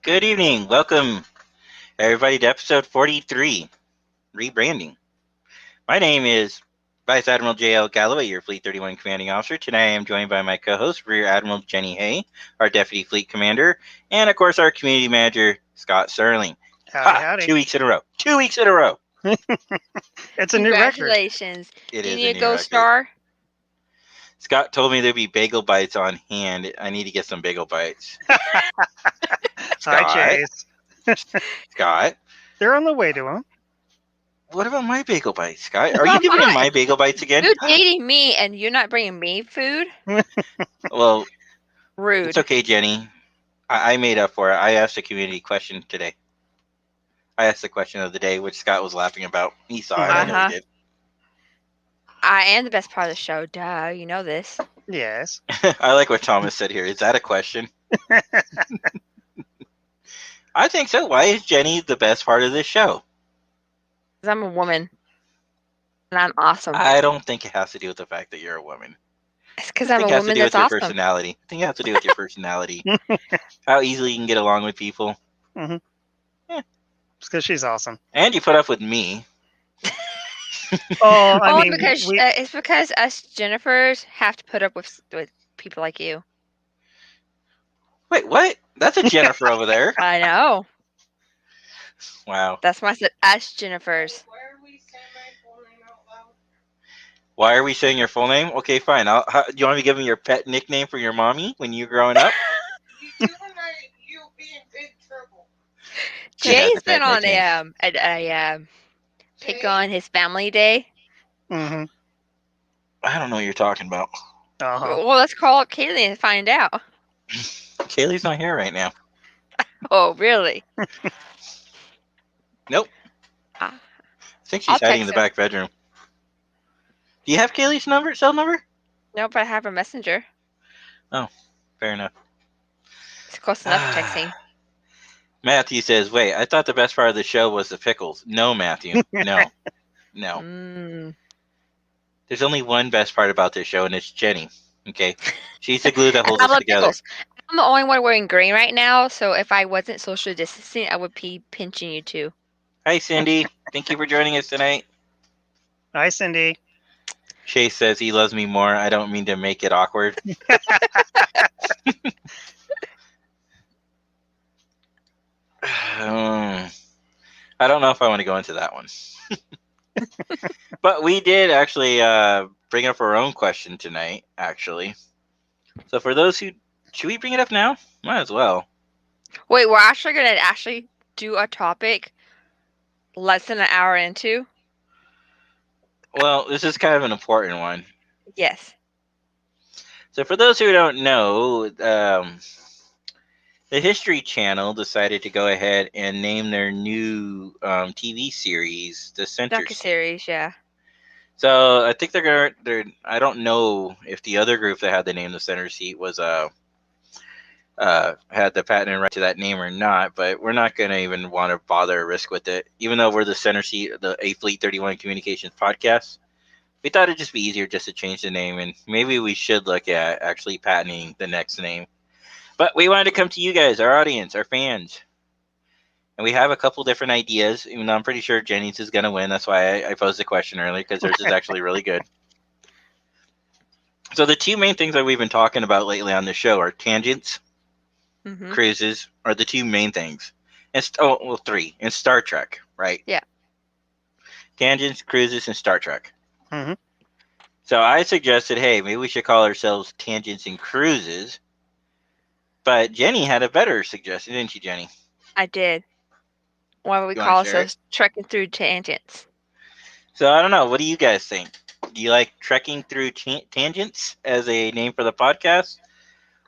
Good evening. Welcome, everybody, to episode 43, Rebranding. My name is Vice Admiral J.L. Galloway, your Fleet 31 Commanding Officer. Tonight I am joined by my co-host, Rear Admiral Jenny Hay, our Deputy Fleet Commander, and, of course, our Community Manager, Scott Serling. Howdy. 2 weeks in a row. 2 weeks in a row. It's a new record. Congratulations. It Do you is need a a new gold record. star? Scott told me there'd be bagel bites on hand. I need to get some bagel bites. Hi, Chase. Scott, They're on the way to him. what about my bagel bites, Scott? Are What you about giving him mine? my bagel bites again? You're dating me and you're not bringing me food? Well, Rude. it's okay, Jenny. I made up for it. I asked a community question today. I asked the question of the day, which Scott was laughing about. He saw it. I know he did. I am the best part of the show. Duh, you know this. Yes. I like what Thomas said here. Is that a question? I think so. Why is Jenny the best part of this show? Because I'm a woman. And I'm awesome. I don't think it has to do with the fact that you're a woman. It's because I I'm think a it has to woman do with that's your awesome. personality. I think it has to do with your personality. How easily you can get along with people. Mm-hmm. Yeah. It's because she's awesome. And you put up with me. Oh, I Only mean, because it's because us Jennifers have to put up with people like you. Wait, what? That's a Jennifer over there. I know. Wow. That's why I said us Jennifers. Why are we saying your full name? Okay, fine. Do you want me to give him your pet nickname for your mommy when you were growing up? You'll be in big trouble. Jay's been on a pick on his family day. Mm-hmm. I don't know what you're talking about. Uh-huh. Well, let's call up Kaylee and find out. Kaylee's not here right now. Oh, really? Nope. Ah. I think she's I'll hiding in the text her. back bedroom. Do you have Kaylee's cell number? Nope, I have a messenger. Fair enough. It's close enough for texting. Matthew says, wait, I thought the best part of the show was the pickles. No, Matthew. No. Mm. There's only one best part about this show, and it's Jenny. Okay? She's the glue that holds I us love together. pickles. I'm the only one wearing green right now, so if I wasn't social distancing, I would be pinching you too. Hi, Cindy. Thank you for joining us tonight. Hi, Cindy. Chase says he loves me more. I don't mean to make it awkward. I don't know if I want to go into that one. But we did actually bring up our own question tonight, actually. So for those who... Should we bring it up now? Might as well. Wait, we're actually going to do a topic less than an hour into? Well, this is kind of an important one. Yes. So for those who don't know, the History Channel decided to go ahead and name their new TV series the Center Seat. Docu-series, yeah. So I think they're I don't know if the other group that had the name the Center Seat was had the patent and right to that name or not, but we're not going to even want to bother or risk with it. Even though we're the Center Seat, the A Fleet 31 Communications podcast, we thought it'd just be easier just to change the name, and maybe we should look at actually patenting the next name. But we wanted to come to you guys, our audience, our fans. And we have a couple different ideas, even though I'm pretty sure Jenny's is going to win. That's why I posed the question earlier, because hers is actually really good. So the two main things that we've been talking about lately on the show are tangents, cruises, are the two main things. And three. And Star Trek, right? Yeah. Tangents, cruises, and Star Trek. Mm-hmm. So I suggested, hey, maybe we should call ourselves Tangents and Cruises. But Jenny had a better suggestion, didn't you, Jenny? I did. Why would we call ourselves Trekking Through Tangents? So I don't know. What do you guys think? Do you like Trekking Through Tangents as a name for the podcast?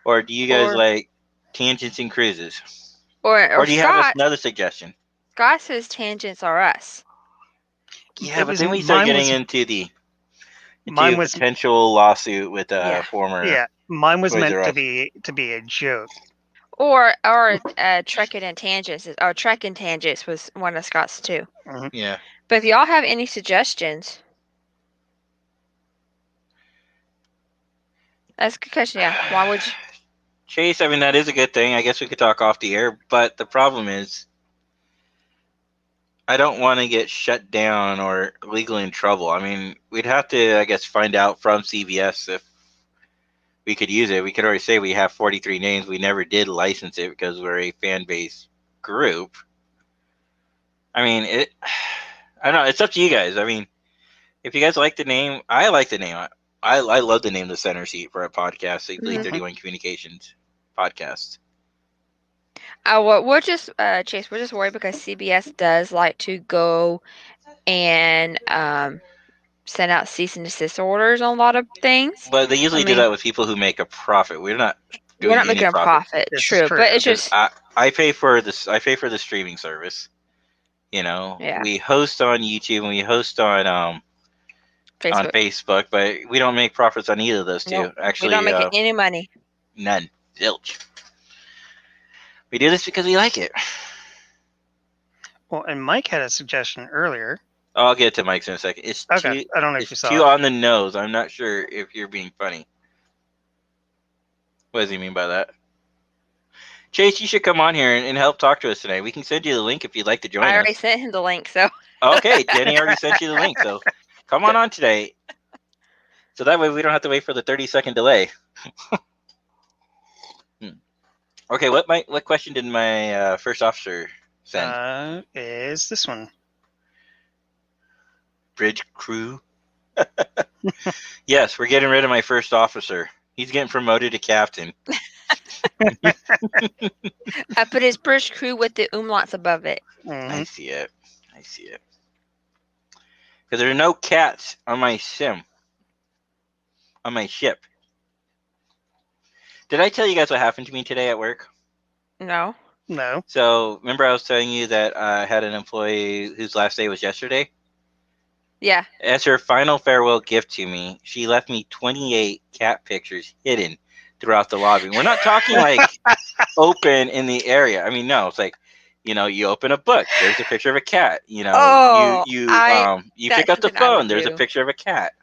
Or do you guys like Tangents and Cruises? Or do you have another suggestion? Scott says Tangents are us. Yeah, but then we start getting into the potential lawsuit with former... Yeah, mine was meant to be a joke. Or Trekking and Tangents, or Trekking Tangents was one of Scott's too. Mm-hmm. Yeah. But if y'all have any suggestions, that's a good question. Yeah, why would you? Chase, I mean, that is a good thing. I guess we could talk off the air, but the problem is I don't want to get shut down or legally in trouble. I mean, we'd have to, I guess, find out from CVS if we could use it. We could already say we have 43 names. We never did license it because we're a fan base group. I mean, I don't know. It's up to you guys. I mean, if you guys like the name, I like the name. I love the name The Center Seat for a podcast, Safely 31 Communications podcast. Well, we're just Chase. We're just worried because CBS does like to go and send out cease and desist orders on a lot of things. But they usually do that with people who make a profit. We're not doing any making a profit. True, but it's just I pay for this. I pay for the streaming service. You know, we host on YouTube and we host on Facebook, but we don't make profits on either of those two. Nope, actually, we don't make any money. None. Zilch. We do this because we like it. Well, and Mike had a suggestion earlier. I'll get to Mike's in a second. It's okay. I don't know if you saw too on the nose. I'm not sure if you're being funny. What does he mean by that? Chase, you should come on here and help talk to us today. We can send you the link if you'd like to join us. I already sent him the link, so. Okay, Jenny already sent you the link, so come on today. So that way we don't have to wait for the 30-second delay. Okay, what question did my first officer send? Is this one. Bridge crew? Yes, we're getting rid of my first officer. He's getting promoted to captain. I put his bridge crew with the umlauts above it. I see it. Because there are no cats on my sim. On my ship. Did I tell you guys what happened to me today at work? No. So, remember I was telling you that I had an employee whose last day was yesterday? Yeah. As her final farewell gift to me, she left me 28 cat pictures hidden throughout the lobby. We're not talking like open in the area. I mean, no, it's like, you know, you open a book, there's a picture of a cat. You know, you pick up the phone, there's a picture of a cat.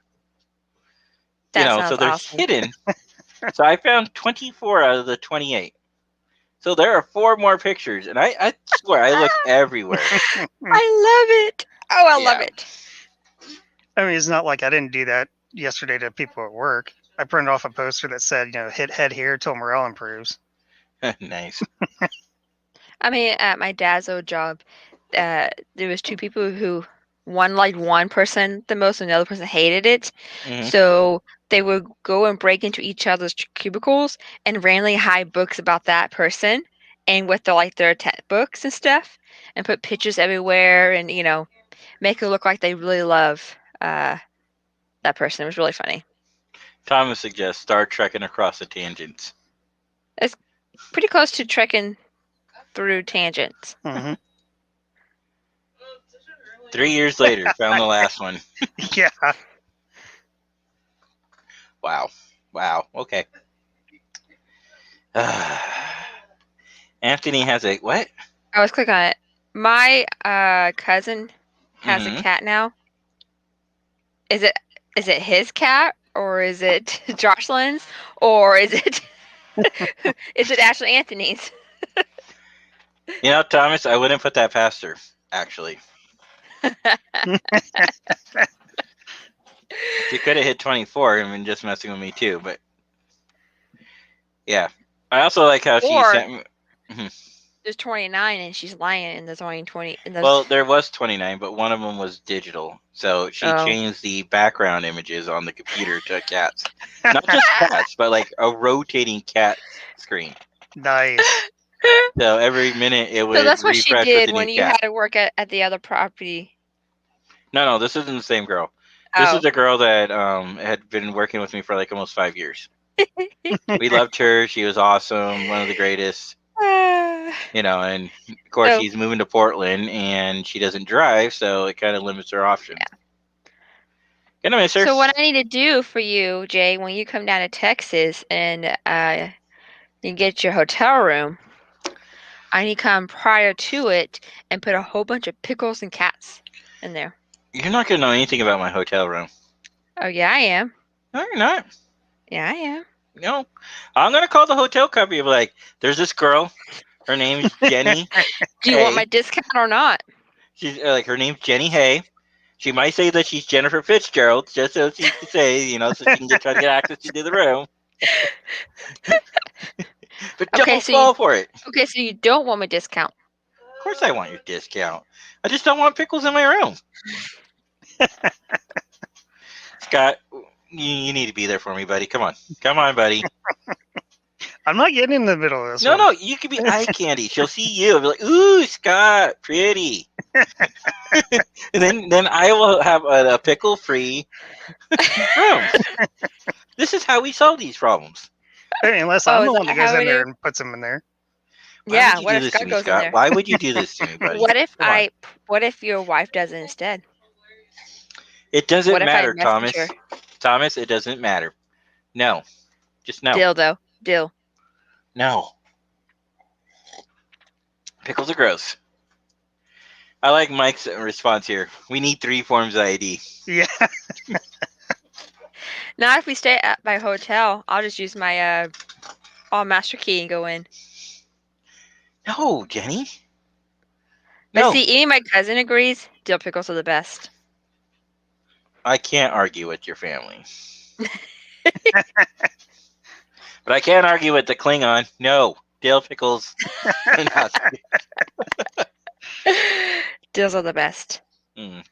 That you know, so they're awesome. hidden. So I found 24 out of the 28. So there are 4 more pictures, and I swear I look everywhere. I love it. Oh, I love it. I mean, it's not like I didn't do that yesterday to people at work. I printed off a poster that said, you know, hit head here till morale improves. Nice. I mean, at my dad's old job, there was 2 people who one liked one person the most and the other person hated it. So they would go and break into each other's cubicles and randomly hide books about that person and with their textbooks and stuff and put pictures everywhere and, you know, make it look like they really love that person. It was really funny. Thomas suggests Star Trekking across the tangents. It's pretty close to trekking through tangents. 3 years later, found the last one. Yeah. Wow. Okay. Anthony has a what? I was clicking on it. My cousin has a cat now. Is it his cat or is it Jocelyn's or is it Ashley Anthony's? You know, Thomas, I wouldn't put that past her, actually. She could have hit 24 and been just messing with me too, but yeah. I also like how she sent me. There's 29 and she's lying and there's only 20. Well, there was 29, but one of them was digital. So she changed the background images on the computer to cats. Not just cats, but like a rotating cat screen. Nice. So every minute it would refresh. So that's what she did when you cat. had to work at the other property. No, this isn't the same girl. This is the girl that had been working with me for like almost 5 years. We loved her. She was awesome. One of the greatest. You know, and of course she's moving to Portland and she doesn't drive, so it kind of limits her options. Yeah. Gonna miss her. So what I need to do for you, Jay, when you come down to Texas and you get your hotel room, I need to come prior to it and put a whole bunch of pickles and cats in there. You're not gonna know anything about my hotel room. Oh yeah, I am. No, you're not. Yeah, I am. No, I'm gonna call the hotel company and be like, "There's this girl. Her name's Jenny Do you want Hay. my discount or not? She's like, her name's Jenny Hay. She might say that she's Jennifer Fitzgerald, just so she can say, so she can try to get access to the room. But Okay, don't so fall for it. you don't want my discount. Of course, I want your discount. I just don't want pickles in my room. Scott, you need to be there for me, buddy. Come on, buddy. I'm not getting in the middle of this No, one. no, you can be eye candy. She'll see you and be like, "Ooh, Scott, pretty." and then I will have a pickle-free room. This is how we solve these problems. I mean, unless Oh, I'm is the one that that goes how in it there is? and puts them in there. Why Yeah. would you What do if this to Scott me, goes in Scott? there? Why would you do this to me, buddy? What if your wife does it instead? It doesn't What if I matter, message Thomas. her? Thomas, it doesn't matter. No. Just no. Deal. No. Pickles are gross. I like Mike's response here. We need 3 forms of ID. Yeah. Now, if we stay at my hotel, I'll just use my all master key and go in. No, Jenny. But No. see, even my cousin agrees. Dill pickles are the best. I can't argue with your family. But I can't argue with the Klingon. No. Dill pickles are not. Dills are the best. I don't know.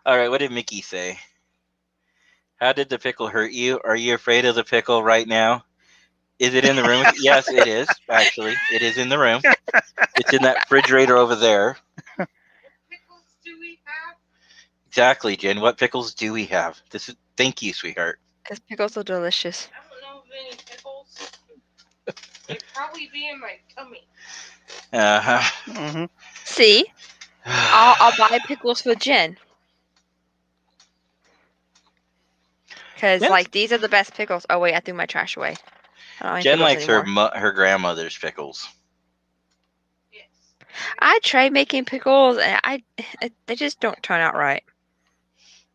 All right, what did Mickey say? How did the pickle hurt you? Are you afraid of the pickle right now? Is it in the room? Yes, it is. Actually, it is in the room. It's in that refrigerator over there. What pickles do we have? Exactly, Jen. What pickles do we have? Thank you, sweetheart. Because pickles are delicious. I don't know of any pickles. They'd probably be in my tummy. Uh-huh. hmm See, I'll buy pickles for Jen. Because Yes. like these are the best pickles. Oh wait, I threw my trash away. I don't have any Jen pickles likes anymore. her grandmother's pickles. Yes. I tried making pickles and they just don't turn out right.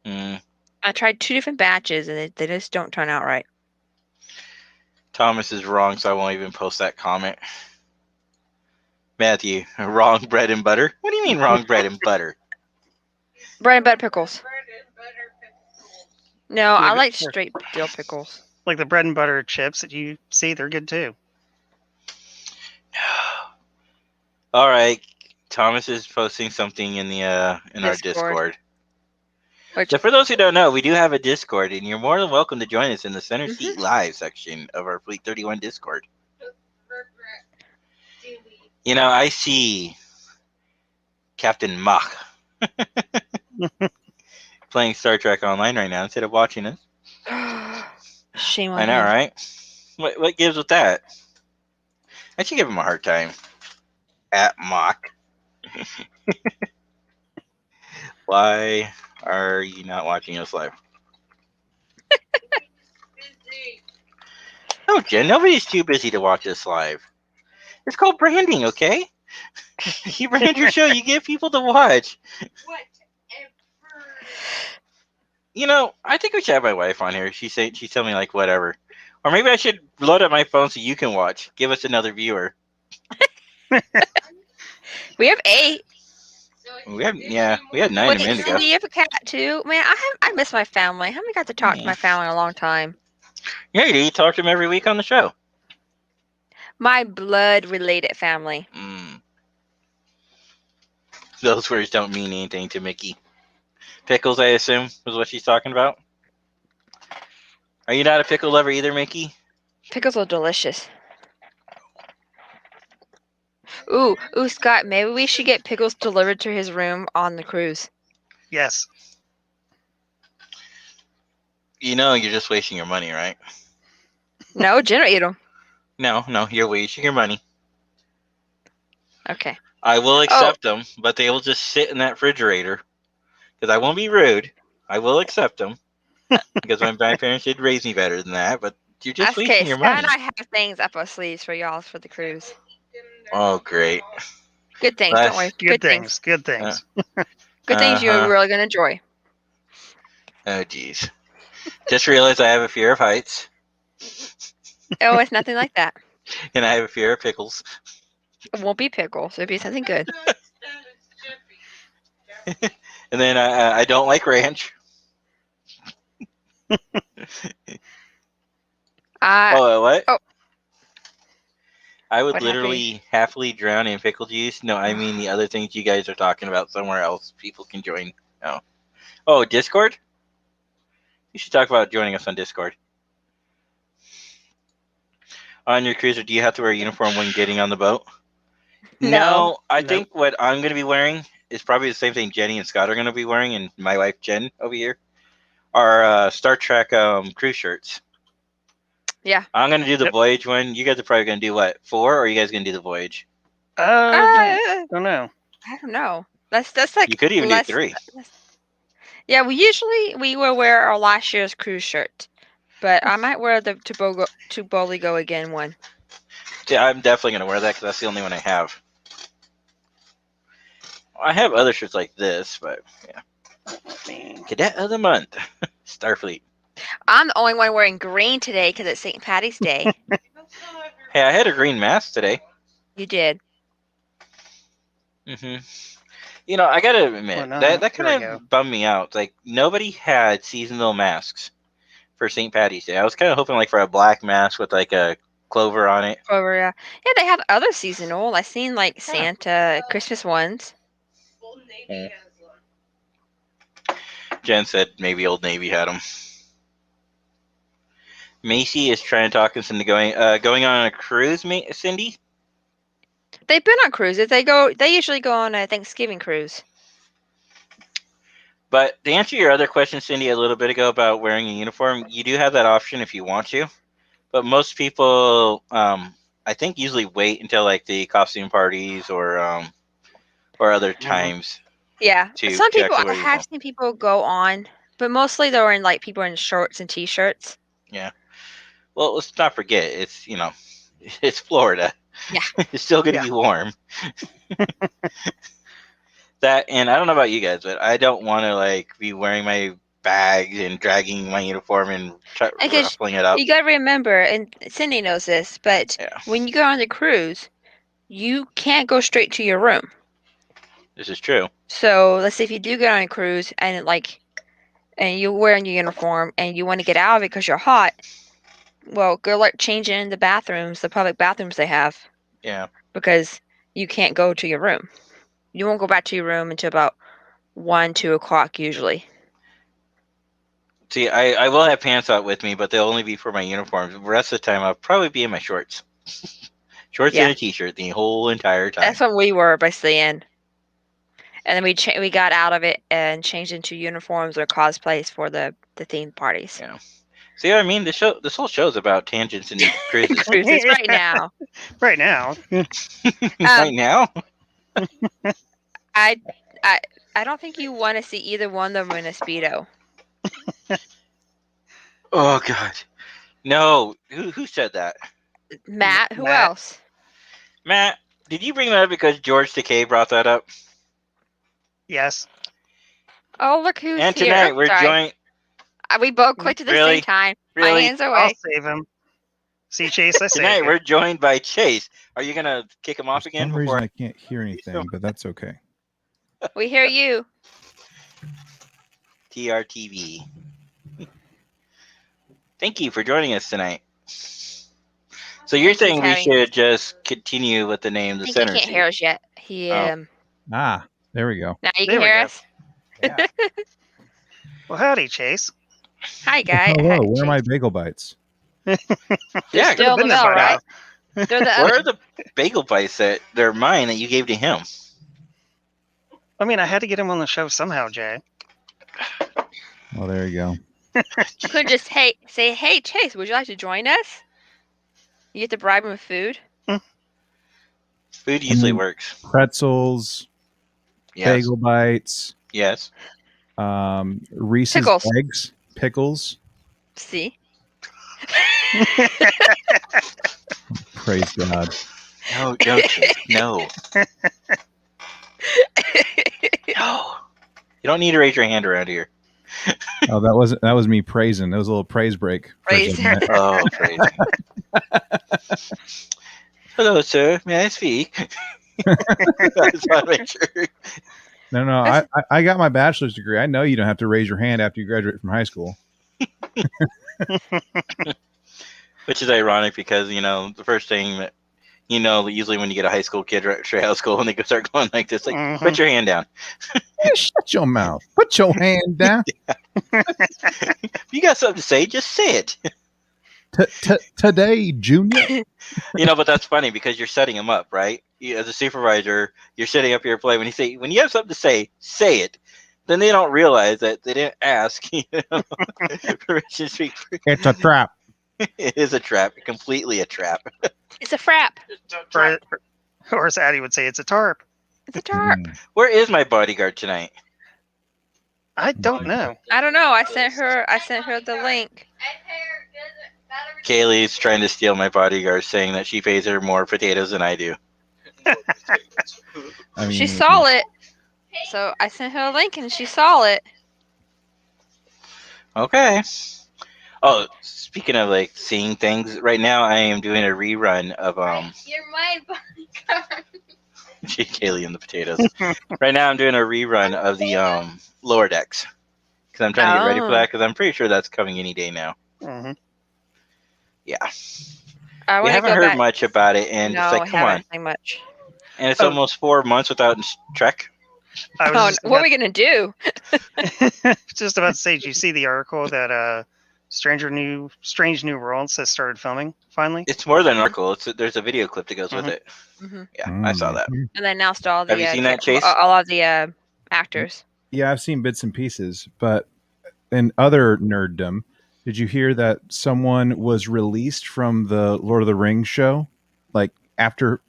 Mm. I tried 2 different batches and they just don't turn out right. Thomas is wrong, so I won't even post that comment. Matthew, wrong bread and butter? What do you mean wrong bread and butter? Bread and butter pickles. Bread and butter pickles. No, Yeah, I but- like straight dill pickles. Like the bread and butter chips that you see, they're good too. All right, Thomas is posting something in our Discord. Which So for those who don't know, we do have a Discord, and you're more than welcome to join us in the Center Mhm. Seat Live section of our Fleet 31 Discord. Regret. Delete. I see Captain Mach playing Star Trek Online right now instead of watching us. shame on I know, him. right? What gives with that? I should give him a hard time. At Mach. Why are you not watching us live? Busy. No, Jen, nobody's too busy to watch us live. It's called branding, okay? You brand your show, you get people to watch. Whatever. I think we should have my wife on here. She's telling me like whatever. Or maybe I should load up my phone so you can watch. Give us another viewer. We have 8. So We had 9 a Wait, minute ago. Cindy, you have a cat too? Man, I miss my family. I haven't got to talk to my family in a long time. Yeah, you talk to them every week on the show. My blood-related family. Those words don't mean anything to Mickey. Pickles, I assume, was what she's talking about. Are you not a pickle lover either, Mickey? Pickles are delicious. Ooh, Scott, maybe we should get pickles delivered to his room on the cruise. Yes. You're just wasting your money, right? No, Jen will eat them. No, you're wasting your money. Okay. I will accept them, but they will just sit in that refrigerator. Because I won't be rude. I will accept them. Because my parents did raise me better than that, but you're just That's wasting okay. your Scott money. and I have things up our sleeves for y'all for the cruise. Oh, great. Good things, don't worry. Good things. Good things. Good things you're Uh-huh. really going to enjoy. Oh, geez. Just realized I have a fear of heights. Oh, it's nothing like that. And I have a fear of pickles. It won't be pickles. It'll be something good. And then I don't like ranch. What? Oh. I would What literally happily drown in pickle juice. No, I mean the other things you guys are talking about somewhere else. People can join. No. Oh, Discord? You should talk about joining us on Discord. On your cruiser, do you have to wear a uniform when getting on the boat? No. I Nope. think what I'm going to be wearing is probably the same thing Jenny and Scott are going to be wearing, and my wife Jen over here are Star Trek cruise shirts. Yeah. I'm going to do the Yep. voyage one. You guys are probably going to do what? 4, or are you guys going to do the voyage? Don't know. I don't know. That's like You could even less, do 3. Yeah, we will wear our last year's cruise shirt, but I might wear the to Bowley Go Again one. Yeah, I'm definitely going to wear that because that's the only one I have. I have other shirts like this, but yeah. Cadet of the Month, Starfleet. I'm the only one wearing green today because it's St. Patty's Day. Hey, I had a green mask today. You did. hmm You know, I gotta admit Well, no, that here we kind go. of bummed me out. Like nobody had seasonal masks for St. Patty's Day. I was kind of hoping like for a black mask with like a clover on it. Over, yeah, they have other seasonal. I seen like Santa Christmas ones. Old Navy has one. Jen said maybe Old Navy had them. Macy is trying to talk us into going on a cruise. Cindy. They've been on cruises. They usually go on a Thanksgiving cruise. But to answer your other question, Cindy, a little bit ago about wearing a uniform, you do have that option if you want to. But most people, I think, usually wait until like the costume parties or other times. Yeah, To some people actually wear I have seen people go on, but mostly they're in like people in shorts and t-shirts. Yeah. Well, let's not forget it's it's Florida. Yeah. It's still going to be warm. That, and I don't know about you guys, but I don't want to like be wearing my bags and dragging my uniform and ruffling it up. You gotta remember, and Cindy knows this, but when you go on the cruise, you can't go straight to your room. This is true. So let's say if you do go on a cruise and you're wearing your uniform and you want to get out of it because you're hot, well, go like change in the bathrooms, the public bathrooms they have. Yeah. Because you can't go to your room. You won't go back to your room until about 1, 2 o'clock usually. See, I will have pants out with me, but they'll only be for my uniforms. The rest of the time, I'll probably be in my shorts. Shorts and a t-shirt the whole entire time. That's what we were basically in. And then we got out of it and changed into uniforms or cosplays for the theme parties. Yeah. See what I mean? This whole show is about tangents and cruises. Cruises right now. Right now. Right now? I don't think you want to see either one of them in a Speedo. Oh God. No. Who said that? Matt, who else? Matt, did you bring that up because George Takei brought that up? Yes. Oh, look who's here. And tonight we're joined. We both clicked at the same time. Really? My hands are away. I'll save him. See, Chase, I saved Tonight him. we're joined by Chase. Are you gonna kick him off For again? some reason I can't hear anything, but that's okay. We hear you. TRTV. Thank you for joining us tonight. So you're saying we should just continue with the name the center? He can't hear us yet. There we go. Now you can hear us. Yeah. Well, howdy, Chase. Hi, guys. Hello, where are my bagel bites? Yeah, still in the middle, right? Where are the bagel bites they're mine that you gave to him? I mean, I had to get him on the show somehow, Jay. Well, there you go. You could just say, hey, Chase, would you like to join us? You get to bribe him with food. Food usually works. Pretzels, bagel bites. Yes. Reese's Pickles. eggs, pickles. See? Praise God. No, Chase, no. No. You don't need to raise your hand around here. Oh, that was me praising. That was a little praise break. Praise. Oh, praise. Hello, sir. May I speak? I just want to make sure. No, I got my bachelor's degree. I know you don't have to raise your hand after you graduate from high school. Which is ironic because, the first thing that, usually when you get a high school kid right straight out of school and they start going like this, like, put your hand down. Yeah, shut your mouth. Put your hand down. If you got something to say, just say it. Today, Junior. But that's funny because you're setting him up, right? As a supervisor, you're setting up your play. When you have something to say it. Then they don't realize that they didn't ask permission to speak. It's a trap. It is a trap. Completely a trap. It's a frap. Or as Addie would say, it's a tarp. It's a tarp. Where is my bodyguard tonight? I don't know. I don't know. I sent her the link. Kaylee's trying to steal my bodyguard, saying that she pays her more potatoes than I do. She saw it. So I sent her a link and she saw it. Okay. Oh, speaking of like seeing things, right now I am doing a rerun of You're my bodyguard. Kaylee and the potatoes. Right now I'm doing a rerun of the Lower Decks because I'm trying to get ready for that because I'm pretty sure that's coming any day now. Mm-hmm. Yeah. I We haven't heard much about it, and No, it's like, come on. Saying much. And it's almost 4 months without Trek. What are we gonna do? Just about to say, did you see the article that Strange New Worlds has started filming finally? It's more than an article. There's a video clip that goes with it. Mm-hmm. Yeah, I saw that. And they announced all the. Have you seen that, Chase? All of the actors. Yeah, I've seen bits and pieces, but in other nerddom, did you hear that someone was released from the Lord of the Rings show, like after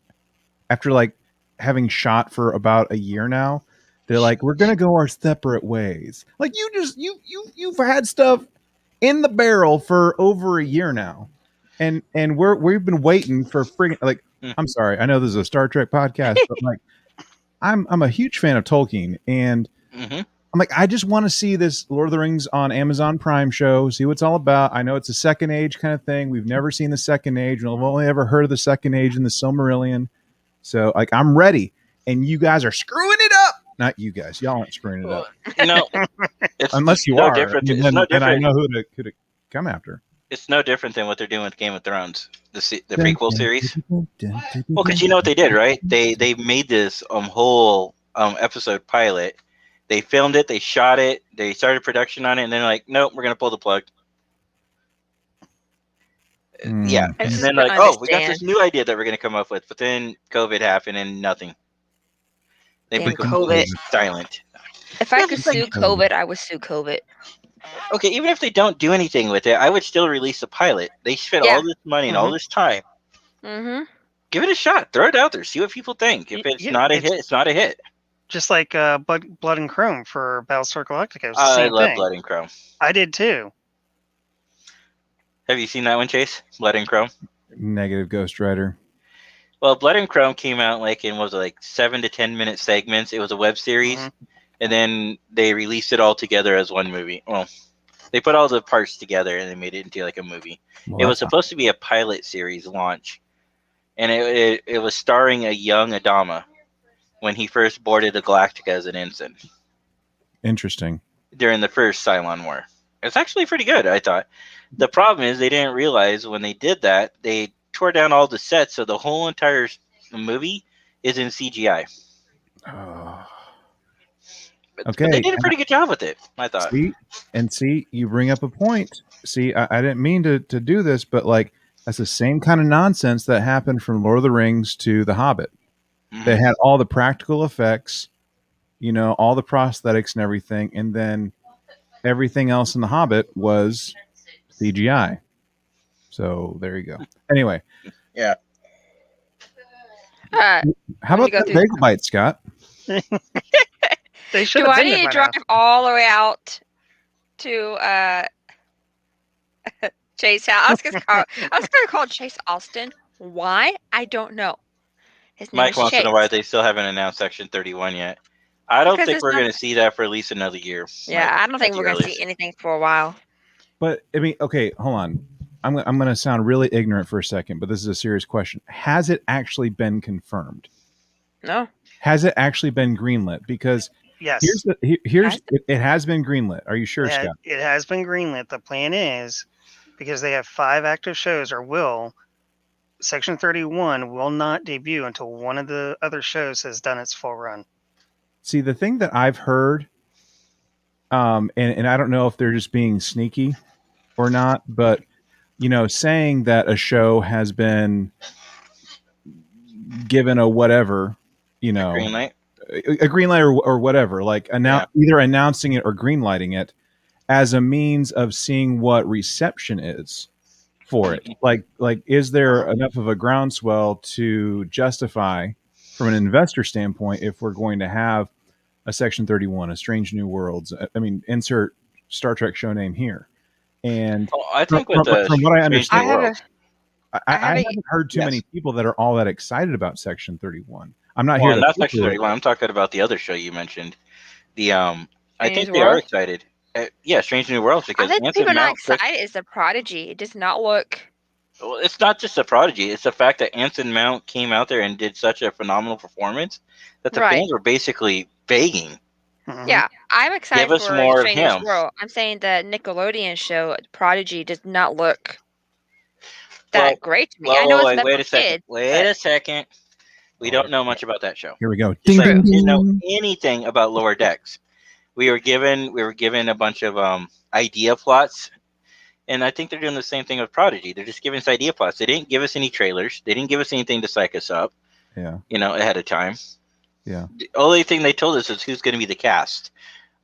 like having shot for about a year now? They're like, we're gonna go our separate ways. Like you've had stuff in the barrel for over a year now, and we've been waiting for friggin' like. I'm sorry, I know this is a Star Trek podcast, but like, I'm a huge fan of Tolkien, and I'm like, I just want to see this Lord of the Rings on Amazon Prime show, see what it's all about. I know it's a Second Age kind of thing. We've never seen the Second Age, and I've only ever heard of the Second Age in the Silmarillion. So like, I'm ready, and you guys are screwing it up. Not you guys, y'all aren't screwing it up. It's unless you no are. Different. Then, it's no different. Then I know who to come after. It's no different than what they're doing with Game of Thrones, the prequel series. Well, because you know what they did, right? They made this whole episode pilot. They filmed it, they shot it, they started production on it, and then like, nope, we're gonna pull the plug. Yeah, and then like, we got this new idea that we're gonna come up with, but then COVID happened and nothing. They put COVID silent. If I could sue COVID, I would sue COVID. Okay, even if they don't do anything with it, I would still release a pilot. They spent all this money and all this time. Mm-hmm. Give it a shot. Throw it out there. See what people think. If it's not a hit, it's not a hit. Just like Blood and Chrome for Battlestar Galactica. It was the I same love thing. Blood and Chrome. I did too. Have you seen that one, Chase? Blood and Chrome? Negative Ghost Rider. Well, Blood and Chrome came out like in 7 to 10 minute segments. It was a web series, and then they released it all together as one movie. Well, they put all the parts together and they made it into like a movie. Well, it was supposed to be a pilot series launch, and it was starring a young Adama when he first boarded the Galactica as an ensign. Interesting. During the first Cylon War. It's actually pretty good, I thought. The problem is they didn't realize when they did that, they tore down all the sets, so the whole entire movie is in CGI. Okay. But they did a pretty good job with it, I thought. See, you bring up a point. See, I didn't mean to do this, but like that's the same kind of nonsense that happened from Lord of the Rings to The Hobbit. They had all the practical effects, all the prosthetics and everything, and then everything else in The Hobbit was CGI. So there you go. Anyway. Yeah. How about that bagel bite, Scott? They should. Do I need to drive all the way out to Chase house? I was gonna call Chase Austin. Why? I don't know. His name Mike is wants Chase. to know why they still haven't announced Section 31 yet. I don't think we're going to see that for at least another year. Yeah, I don't think we're going to see anything for a while. But I mean, okay, hold on. I'm going to sound really ignorant for a second, but this is a serious question. Has it actually been confirmed? No. Has it actually been greenlit? Because Yes, it has been greenlit. Are you sure, Scott? it has been greenlit. The plan is, because they have 5 active shows, Section 31 will not debut until one of the other shows has done its full run. See, the thing that I've heard, and I don't know if they're just being sneaky or not, but saying that a show has been given a whatever, Green light. a green light or whatever, like either announcing it or green lighting it as a means of seeing what reception is for it. Like is there enough of a groundswell to justify from an investor standpoint if we're going to have a Section 31, a Strange New Worlds? I mean, insert Star Trek show name here. And Well, I think with from what I Strange understand, New Worlds, I haven't heard too many people that are all that excited about Section 31. I'm not well, here to not Section 31. I'm talking about the other show you mentioned. The I Strange think New they are Worlds? excited. Yeah, Strange New Worlds, I because think Anson people are not Mount. excited. It's the Prodigy. It does not look. Well, it's not just a prodigy. It's the fact that Anson Mount came out there and did such a phenomenal performance that the Right. fans were basically begging. Mhm. Yeah, I'm excited Give us for more of Strange New him. World. I'm saying the Nickelodeon show Prodigy does not look that great to me. I know it's meant wait for a second. kids. Wait but- a second. We don't know much about that show. Here we go. Just Ding, like ding, we didn't know ding. anything about Lower Decks. We were given a bunch of idea plots, and I think they're doing the same thing with Prodigy. They're just giving us idea plots. They didn't give us any trailers. They didn't give us anything to psych us up. Yeah. Ahead of time. Yeah. The only thing they told us is who's going to be the cast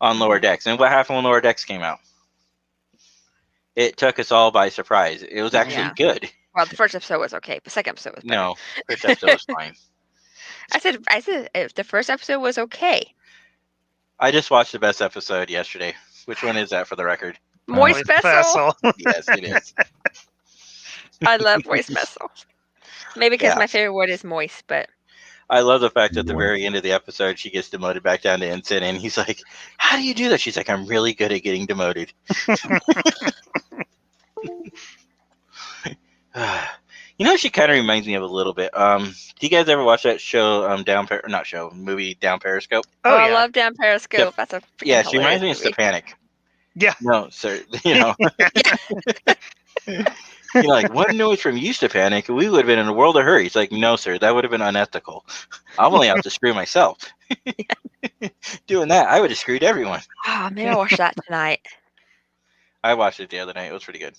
on Lower Decks, and what happened when Lower Decks came out. It took us all by surprise. It was actually good. Well, the first episode was okay, but second episode was better. No, first episode was fine. I said if the first episode was okay. I just watched the best episode yesterday. Which one is that, for the record? Moist Vessel. Yes, it is. I love Moist Vessel. Maybe because Yeah. my favorite word is moist, but I love the fact that at the Boy. very end of the episode, she gets demoted back down to ensign, and he's like, "How do you do that?" She's like, "I'm really good at getting demoted." She kind of reminds me of a little bit. Do you guys ever watch that show, movie Down Periscope? Oh, I yeah. love Down Periscope. That's a freaking Yeah, she reminds me of hilarious Stepanic. Yeah. No, sir. Like, one noise from you, Stepanic, we would have been in a world of hurry. He's like, "No, sir, that would have been unethical. I'm only out to screw myself. Doing that, I would have screwed everyone." Oh, maybe I'll watch that tonight. I watched it the other night. It was pretty good.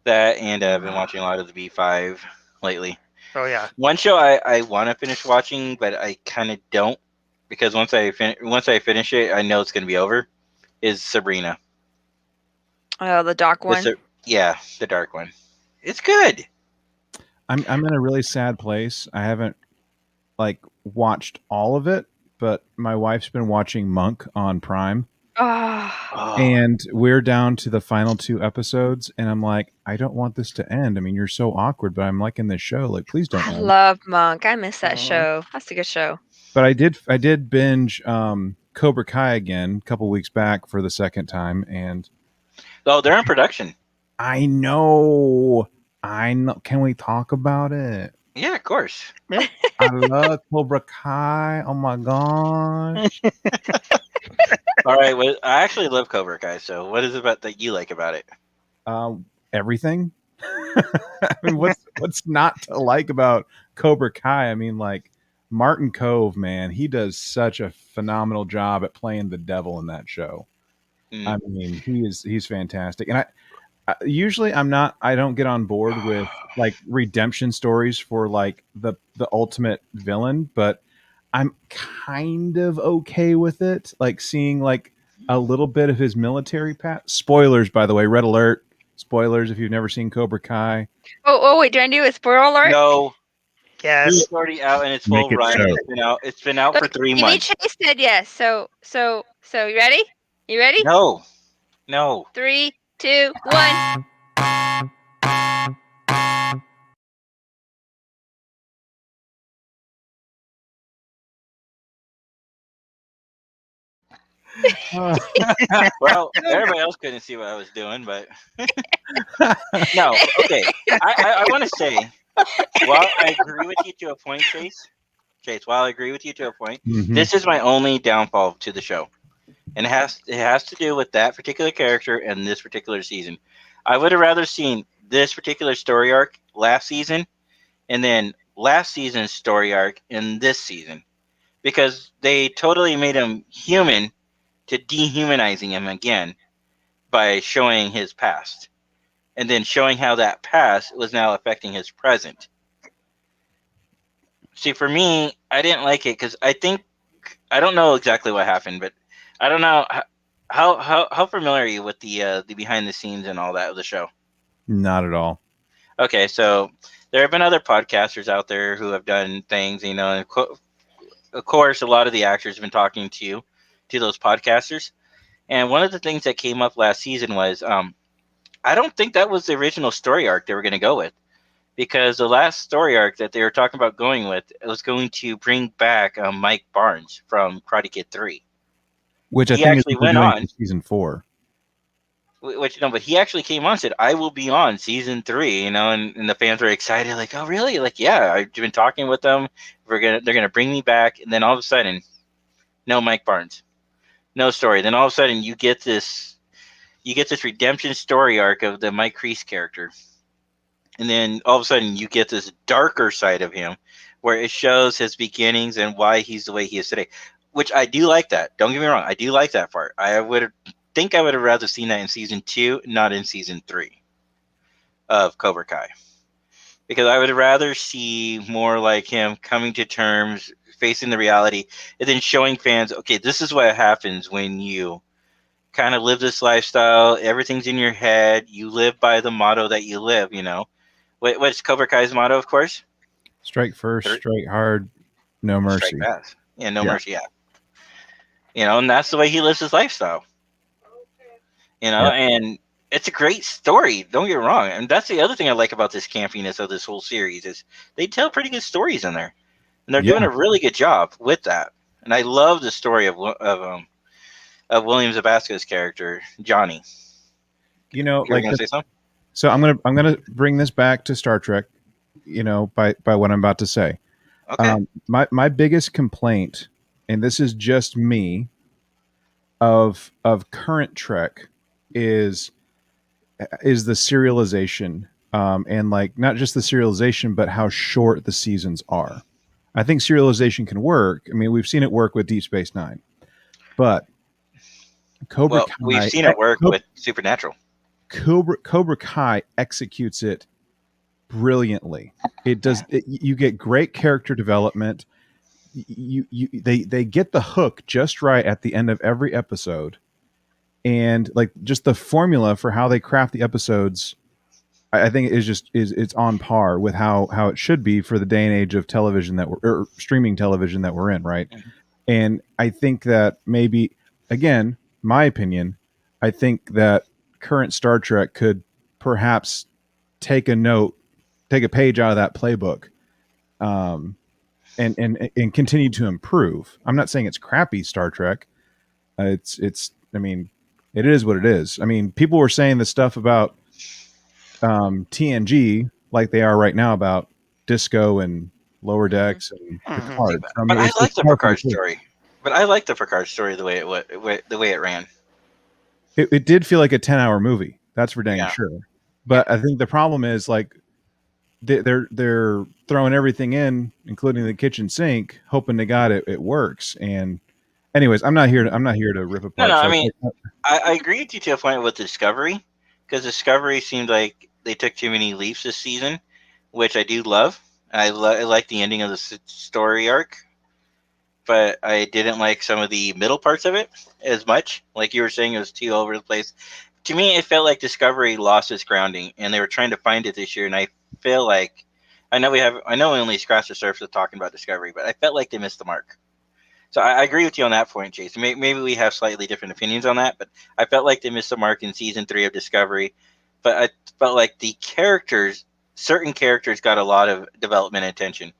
That, and I've been watching a lot of the B5 lately. Oh, yeah. One show I want to finish watching, but I kind of don't, because once I finish it, I know it's going to be over, is Sabrina. Oh, the dark one. The dark one. It's good. I'm in a really sad place. I haven't watched all of it, but my wife's been watching Monk on Prime. Oh. And we're down to the final 2 episodes, and I'm like, I don't want this to end. I mean, you're so awkward, but I'm liking this show. Like, please don't I end. love Monk. I miss that show. That's a good show. But I did binge Cobra Kai again a couple weeks back for the second time, and they're in production. I know. Can we talk about it? Yeah, of course. I love Cobra Kai. Oh my gosh. All right. Well, I actually love Cobra Kai. So, what is it about that you like about it? Everything. I mean, what's not to like about Cobra Kai? I mean, like, Martin Cove, man, he does such a phenomenal job at playing the devil in that show. I mean, he's fantastic. And I usually I don't get on board with like redemption stories for like the ultimate villain, but I'm kind of okay with it. Like seeing like a little bit of his military past. Spoilers, by the way, red alert. Spoilers if you've never seen Cobra Kai. Oh wait, do I do a spoiler alert? No. Yes. It's already out and it's full run. It's been out for 3 months. Chase said yes. So you ready? You ready? No. 3, 2, 1. Well, everybody else couldn't see what I was doing, but no. Okay, I want to say, while I agree with you to a point, Chase, while I agree with you to a point, Mhm. this is my only downfall to the show, and it has to do with that particular character and this particular season. I would have rather seen this particular story arc last season, and then last season's story arc in this season, because they totally made him human to dehumanizing him again by showing his past, and then showing how that past was now affecting his present. See, for me, I didn't like it because I don't know exactly what happened, but I don't know how familiar are you with the behind the scenes and all that of the show? Not at all. Okay, so there have been other podcasters out there who have done things, and of course, a lot of the actors have been talking to those podcasters. And one of the things that came up last season was, I don't think that was the original story arc they were going to go with, because the last story arc that they were talking about going with was going to bring back Mike Barnes from Karate Kid 3. Which I He think is actually what they're went doing on, for season 4. which but he actually came on and said, "I will be on season 3," and the fans were excited, like, "Oh, really?" Like, yeah, I've been talking with them. They're gonna bring me back, and then all of a sudden, no Mike Barnes, no story. Then all of a sudden, you get this redemption story arc of the Mike Kreese character, and then all of a sudden, you get this darker side of him, where it shows his beginnings and why he's the way he is today. Which I do like that. Don't get me wrong, I do like that part. I would have rather seen that in season 2, not in season 3 of Cobra Kai, because I would rather see more like him coming to terms, facing the reality, and then showing fans, okay, this is what happens when you kind of live this lifestyle. Everything's in your head. You live by the motto that you live. What's Cobra Kai's motto, of course? Strike first, Third, strike hard, no strike mercy. fast. Yeah, no Yeah. mercy. Yeah. And that's the way he lives his lifestyle. Yeah. And it's a great story. Don't get me wrong. And that's the other thing I like about this campiness of this whole series is they tell pretty good stories in there, and they're Yeah. doing a really good job with that. And I love the story of William Zabasco's character Johnny. You know, You were like gonna say something? so I'm gonna bring this back to Star Trek, by what I'm about to say. Okay. My biggest complaint, and this is just me, of current Trek is the serialization, and like not just the serialization, but how short the seasons are. I think serialization can work. I mean, we've seen it work with Deep Space Nine, but Cobra Well, we've Kai, seen it work with Supernatural. Cobra Kai executes it brilliantly. It does. You get great character development. They get the hook just right at the end of every episode, and like just the formula for how they craft the episodes, I think it's on par with how it should be for the day and age of television or streaming television that we're in, right? Mhm. And I think that maybe, again, my opinion, I think that current Star Trek could perhaps take a page out of that playbook, um, and continue to improve. I'm not saying it's crappy Star Trek. It's. I mean, it is what it is. I mean, people were saying the stuff about TNG like they are right now about Disco and Lower Decks and Mhm. Picard. I But mean, I like it's the par for the Picard course. story. But I like the Picard story the way the way it ran. It did feel like a 10-hour movie. That's for dang Yeah. sure. But I think the problem is like they're throwing everything in, including the kitchen sink, hoping to God it works. And anyways, I'm not here to rip No, apart. no. I So mean, I agree with you to a point with Discovery, because Discovery seemed like they took too many leaps this season, which I do love. I like the ending of the story arc, but I didn't like some of the middle parts of it as much. Like you were saying, it was too all over the place. To me, it felt like Discovery lost its grounding, and they were trying to find it this year. And I feel like I know we only scratched the surface of talking about Discovery, but I felt like they missed the mark. So I agree with you on that point, Chase. Maybe we have slightly different opinions on that, but I felt like they missed the mark in season 3 of Discovery. But I felt like certain characters got a lot of development and attention.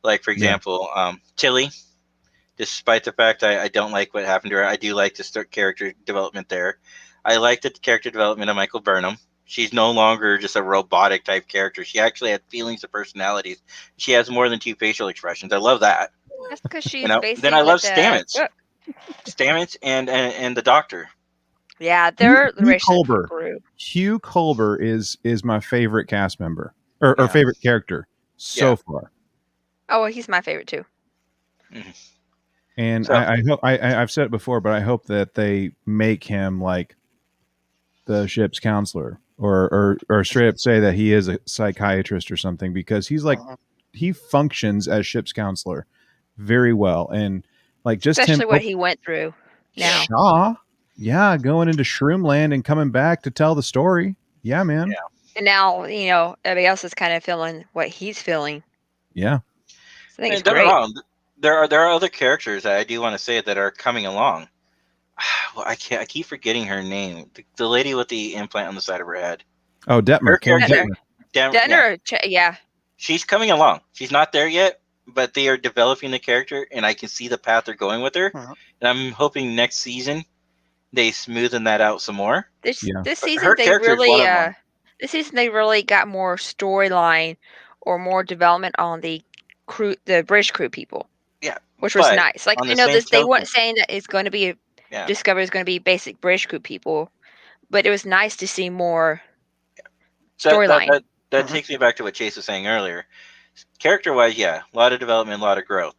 Like, for yeah, example, Tilly despite the fact I don't like what happened to her. I do like the character development there. I like the character development of Michael Burnham. She's no longer just a robotic type character. She actually had feelings and personalities. She has more than two facial expressions. I love that. That's because she's Then basically I love what the Stamets. Stamets and the Doctor. yeah, their Hugh relationship Culber. grew. Hugh Culber is my favorite cast member or Yeah. favorite character so far. Oh, well, he's my favorite too. And So- I hope I've said it before, but I hope that they make him like the ship's counselor, or straight up say that he is a psychiatrist or something, because he's like he functions as ship's counselor very well, and like just Especially him what he went through now. Shaw, yeah, going into Shroomland and coming back to tell the story. Yeah, man. And now, everybody else is kind of feeling what he's feeling. Yeah. So I think it's don't get me great. wrong. There are other characters that I do want to say that are coming along. Well, I keep forgetting her name. The lady with the implant on the side of her head. Oh, Detmer. Her Karen character- Detmer. Denner, yeah. She's coming along. She's not there yet, but they are developing the character, and I can see the path they're going with her. Uh-huh. And I'm hoping next season they smoothen that out some more. This Yeah. this Her season they character is really one of them. this season they really got more storyline or more development on the British crew people. Yeah, Which was but nice. Like on I the know same this they token- weren't saying that it's going to be Yeah. Discovery is going to be basic British crew people, but it was nice to see more So storyline. that takes me back to what Chase was saying earlier. Character-wise, yeah, a lot of development, a lot of growth.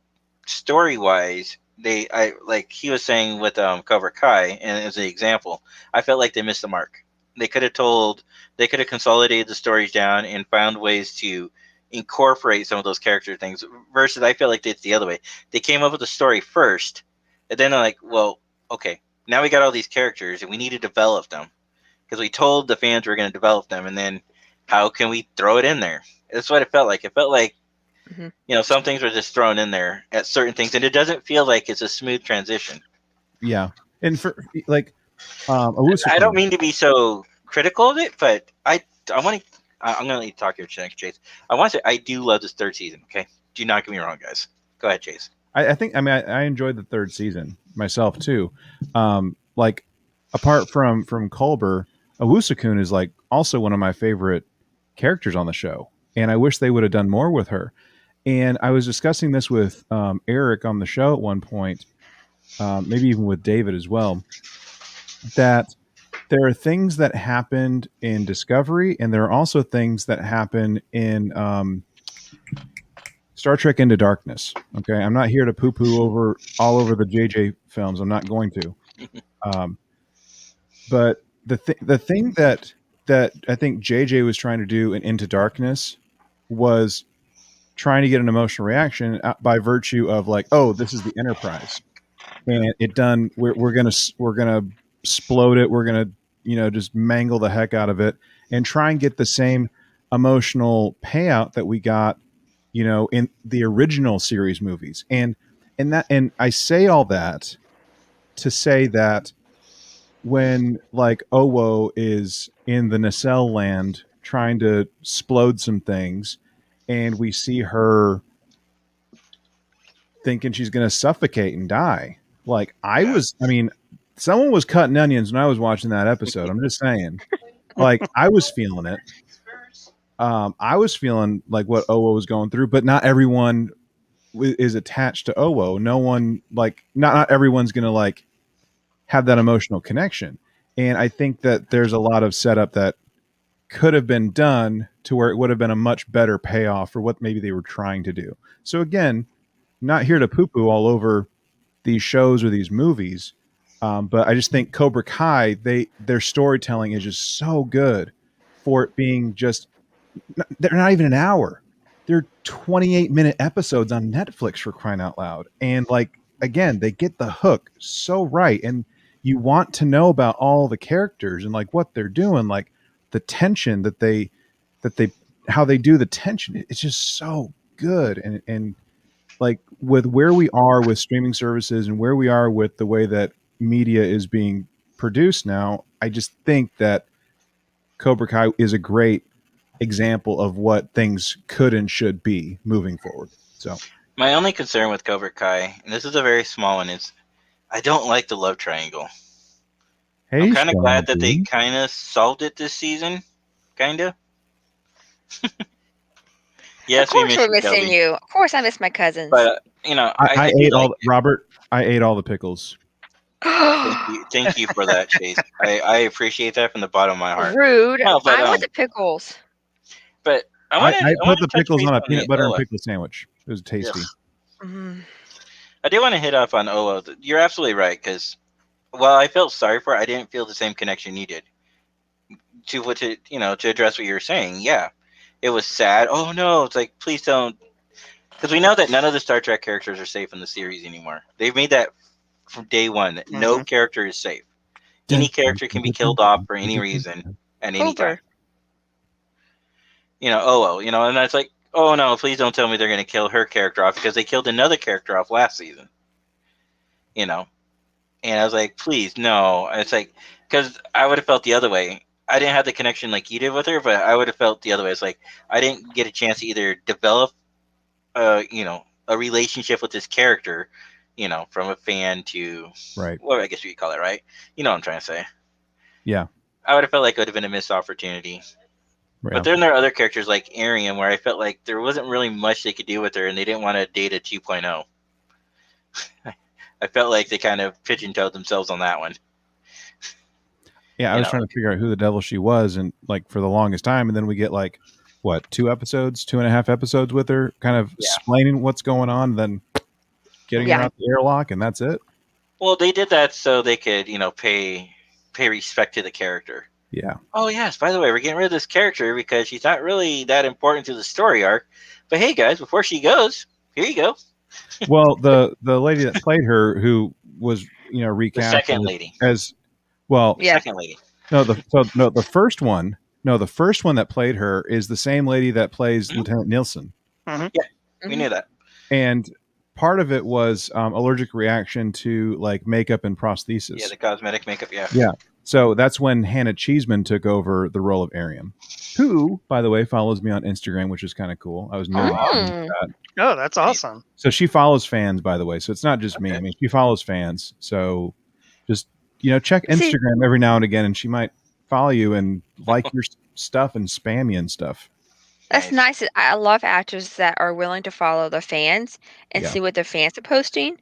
Story-wise, like he was saying with Cobra Kai, and as an example, I felt like they missed the mark. They could have consolidated the stories down and found ways to incorporate some of those character things. Versus, I feel like it's the other way. They came up with the story first, and then they're like, well, okay, now we got all these characters, and we need to develop them because we told the fans we're going to develop them, and then how can we throw it in there? That's what it felt like. It felt like, some things were just thrown in there at certain things, and it doesn't feel like it's a smooth transition. Yeah. And for like I don't mean to be so critical of it, but I'm going to let you talk here, Chase. I want to say I do love this third season, okay? Do not get me wrong, guys. Go ahead, Chase. I think I enjoyed the third season myself too. Like apart from Culber, Owusu-kun is like also one of my favorite characters on the show, and I wish they would have done more with her. And I was discussing this with Eric on the show at one point, maybe even with David as well, that there are things that happened in Discovery, and there are also things that happen in Star Trek Into Darkness. Okay, I'm not here to poo-poo all over the JJ films. I'm not going to. But the thing that I think JJ was trying to do in Into Darkness was trying to get an emotional reaction by virtue of like, oh, this is the Enterprise, and it done. We're gonna explode it. We're gonna just mangle the heck out of it and try and get the same emotional payout that we got in the original series movies. And I say all that to say that when like Owo is in the nacelle land trying to explode some things, and we see her thinking she's going to suffocate and die. Like someone was cutting onions when I was watching that episode. I'm just saying, like I was feeling it. I was feeling like what Owo was going through, but not everyone is attached to Owo. No one not everyone's going to like have that emotional connection. And I think that there's a lot of setup that could have been done to where it would have been a much better payoff for what maybe they were trying to do. So again, not here to poo-poo all over these shows or these movies, but I just think Cobra Kai, their storytelling is just so good for it being just, they're not even an hour. They're 28-minute episodes on Netflix, for crying out loud. And like, again, they get the hook so right. And you want to know about all the characters and like what they're doing, like the tension that they how they do the tension. It's just so good. And like with where we are with streaming services and where we are with the way that media is being produced now, I just think that Cobra Kai is a great example of what things could and should be moving forward. So My only concern with Cobra Kai, and this is a very small one, is I don't like the love triangle. Hey, I'm kind of glad that they Shelby. kind of solved it this season. Kind of. Of Yes, we course miss we're you, missing Shelby. you. Of course I miss my cousins. But I I do ate like all Robert. I ate all the pickles. Thank you for that, Chase. I appreciate that from the bottom of my heart. Rude. No, but I want the pickles. I I put want the to touch pickles base on a on peanut the butter and Oa. pickle sandwich. It was tasty. Ugh. Mm. I do want to hit up on Oa. You're absolutely right, because while I felt sorry for it, I didn't feel the same connection you did. To address what you were saying, yeah, it was sad. Oh no, it's like please don't, because we know that none of the Star Trek characters are safe in the series anymore. They've made that from day one that no character is safe. Any character can be killed off for any reason at any time. Hooper. And that's like, oh no, please don't tell me they're going to kill her character off because they killed another character off last season. You know, and I was like, please, no. And it's like, because I would have felt the other way. I didn't have the connection like you did with her, but I would have felt the other way. It's like I didn't get a chance to either develop, a relationship with this character, from a fan to, Right. well, I guess you could call it, right? You know what I'm trying to say. Yeah. I would have felt like it would have been a missed opportunity. Yeah. But then there are other characters like Arian where I felt like there wasn't really much they could do with her, and they didn't want to date a 2.0. I felt like they kind of pigeon-toed themselves on that one. Yeah, I was trying to figure out who the devil she was, and like for the longest time, and then we get like what 2.5 episodes with her, kind of explaining what's going on, then getting her out the airlock, and that's it. Well, they did that so they could, pay respect to the character. Yeah. Oh yes, by the way, we're getting rid of this character because she's not really that important to the story arc. But hey, guys, before she goes, here you go. Well, the lady that played her, who was recast The second lady as well. The second lady. No, the first one. No, the first one that played her is the same lady that plays Lieutenant Nielsen. Yeah, we knew that. And part of it was allergic reaction to like makeup and prosthesis. Yeah, the cosmetic makeup. Yeah. Yeah. So that's when Hannah Cheeseman took over the role of Ariam, who, by the way, follows me on Instagram, which is kind of cool. I was nerdy about that. Oh, that's awesome. So she follows fans, by the way. So it's not just me. I mean, she follows fans. So just, check Instagram every now and again, and she might follow you and like your stuff and spam you and stuff. That's nice. I love actors that are willing to follow the fans and see what their fans are posting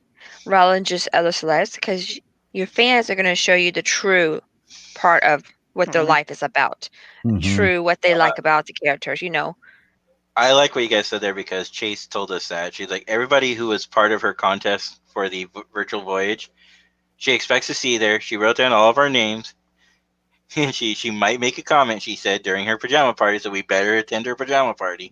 rather than just other celebs, because your fans are going to show you the true part of what their life is about. True what they like about the characters, I like what you guys said there because Chase told us that. She's like, everybody who was part of her contest for the virtual voyage, she expects to see there. She wrote down all of our names. And she might make a comment, she said, during her pajama party, so we better attend her pajama party.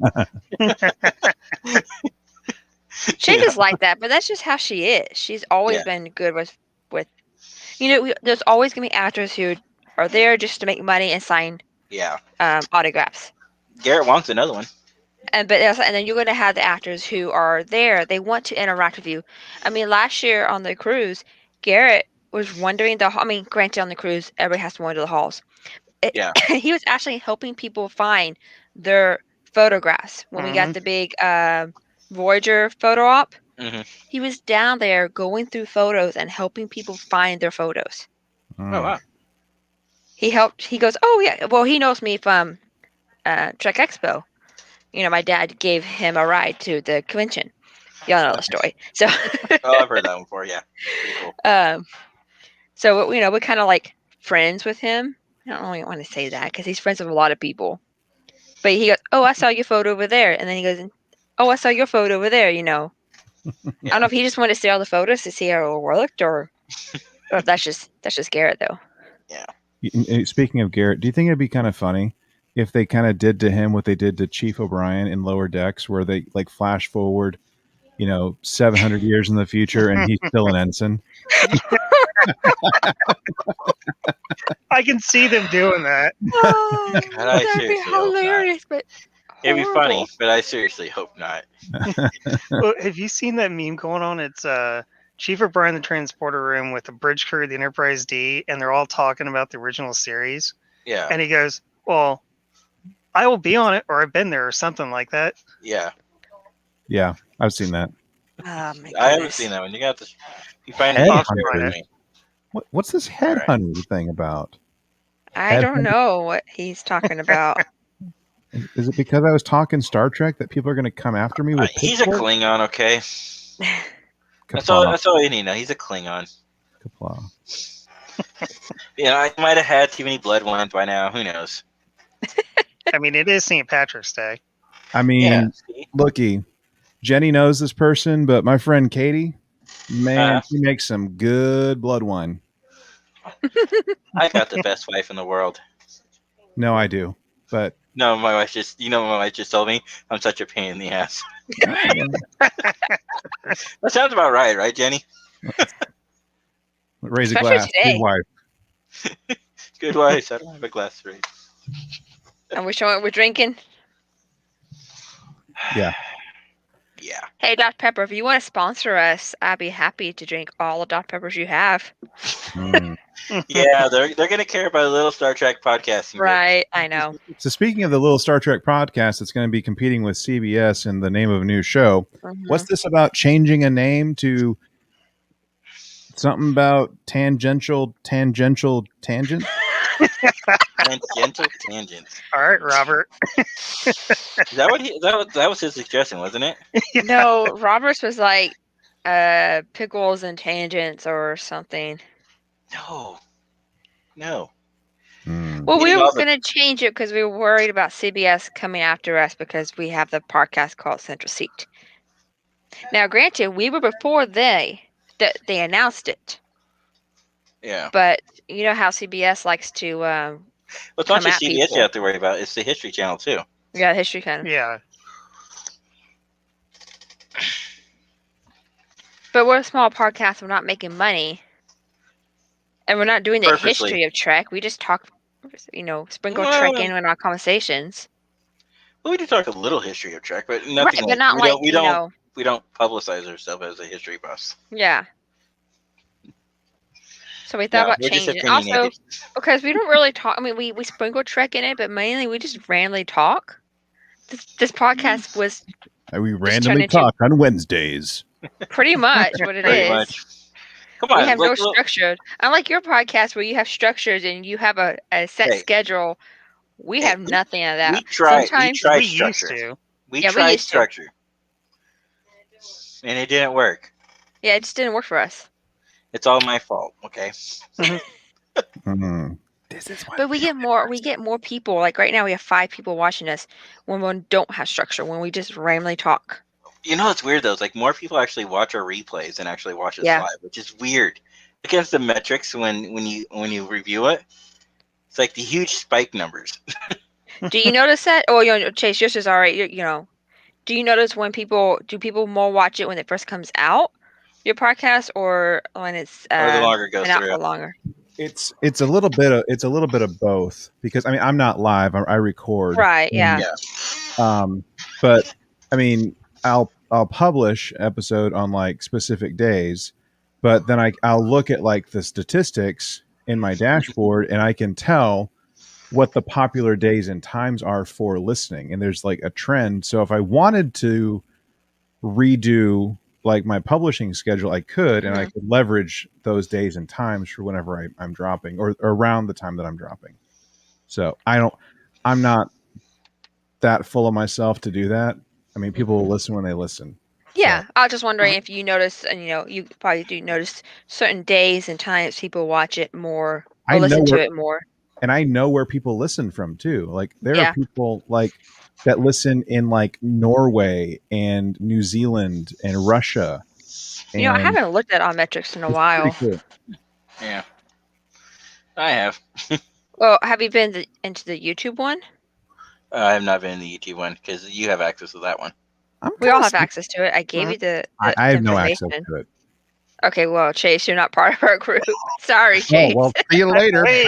Chase is like that, but that's just how she is. She's always been good with there's always going to be actors who are there just to make money and sign autographs. Garrett wants another one. And then you're going to have the actors who are there. They want to interact with you. I mean, last year on the cruise, Garrett was wandering granted on the cruise, everybody has to wander the halls. He was actually helping people find their photographs. When we got the big Voyager photo op, he was down there going through photos and helping people find their photos. Oh, wow. He goes, oh, yeah. Well, he knows me from Trek Expo. My dad gave him a ride to the convention. Y'all know the story. So I've heard that one before, yeah. Pretty cool. So, we're kind of like friends with him. I don't really want to say that because he's friends with a lot of people. But he goes, oh, I saw your photo over there. And then he goes, oh, I saw your photo over there, I don't know if he just wanted to see all the photos to see how it worked or if that's just Garrett, though. Yeah. Speaking of Garrett, do you think it'd be kind of funny if they kind of did to him what they did to Chief O'Brien in Lower Decks, where they like flash forward, 700 years in the future and he's still an ensign? I can see them doing that. Oh, that'd be hilarious, but it'd be funny, but I seriously hope not. Well, have you seen that meme going on? It's Chief O'Brien in the transporter room with the bridge crew of the Enterprise D, and they're all talking about the original series. Yeah. And he goes, well, I will be on it, or I've been there, or something like that. Yeah. Yeah, I've seen that. Oh my I haven't goodness. seen that one. You got to. You find Head it. Hunter. What's this headhunter thing about? I don't know what he's talking about. Is it because I was talking Star Trek that people are going to come after me with He's a pitchforks? Klingon, okay. That's Kapla. all you need now. He's a Klingon. Kapla. Yeah, I might have had too many blood ones by now. Who knows? I mean, it is St. Patrick's Day. I mean, Yeah. See? looky, Jenny knows this person, but my friend Katie, man, she makes some good blood wine. I got the best wife in the world. No, I do, but No, my wife just. You know, what my wife just told me I'm such a pain in the ass. That sounds about right, Jenny? raise a Especially glass. today. Good wife. Good wife. I don't have a glass to raise. And we're showing what we're drinking. Yeah. Yeah. Hey, Dr. Pepper, if you want to sponsor us, I'd be happy to drink all the Dr. Peppers you have. Mm. Yeah, they're gonna care about a little Star Trek podcasting. Right, I know. So speaking of the little Star Trek podcast that's going to be competing with CBS in the name of a new show, what's this about changing a name to something about tangential tangent? Tangential tangents. All right, Robert. Is that what that was his suggestion, wasn't it? No, Roberts was like pickles and tangents or something. No. Well, we Getting were all the- going to change it because we were worried about CBS coming after us because we have the podcast called Central Seat. Now, granted, we were before they announced it, Yeah. but you know how CBS likes to Well, it's not come just at CBS people. you have to worry about. It's the History Channel too. Yeah, the History Channel. Yeah. But we're a small podcast. We're not making money, and we're not doing the Purposely. history of Trek. We just talk, sprinkle Trek in our conversations. Well, we do talk a little history of Trek, but nothing. Right, but not like, we don't publicize ourselves as a history buffs. Yeah. So we thought about we're just changing it. Also, opinionated. because we don't really talk. I mean, we sprinkle Trek in it, but mainly we just randomly talk. This podcast was We turned randomly into- talk on Wednesdays. pretty much what it Pretty is. much. Come on, We have no look. structure. Unlike your podcast where you have structures and you have a set Hey. schedule, we have nothing of that. We tried Sometimes We structure. used to. We Yeah, we tried used to. structure, and it didn't work. Yeah, it just didn't work for us. It's all my fault. Okay. Mhm. This is what But we get more people. Like right now we have 5 people watching us when we don't have structure, when we just randomly talk. You know what's weird though? It's like more people actually watch our replays than actually watch us Yeah. live, which is weird. Against the metrics when you review it, it's like the huge spike numbers. Do you notice that? Oh, Chase, yours is all right. Do you notice when people more watch it when it first comes out, your podcast, or when it's Or the longer it goes been out through. for longer? it's a little bit of both, because I mean I'm not live, I record. Right. Yeah. But I mean I'll publish episode on like specific days, but then I'll look at like the statistics in my dashboard and I can tell what the popular days and times are for listening, and there's like a trend. So if I wanted to redo like my publishing schedule, I could, and I could leverage those days and times for whenever I'm dropping, or around the time that I'm dropping. So I'm not that full of myself to do that. I mean, people will listen when they listen. Yeah. So, I was just wondering if you notice, and you probably do notice certain days and times people watch it more I or listen know to where- it more. and I know where people listen from too. Like there Yeah. are people like that listen in like Norway and New Zealand and Russia. I And haven't looked at our metrics in a it's while. pretty cool. Yeah. I have. Well, have you been into the YouTube one? I have not been in the YouTube one because you have access to that one. We all have access to it. I gave you the I have no access information. to it. Okay, well, Chase, you're not part of our group. Sorry, Chase. Oh well, see you later. Hey,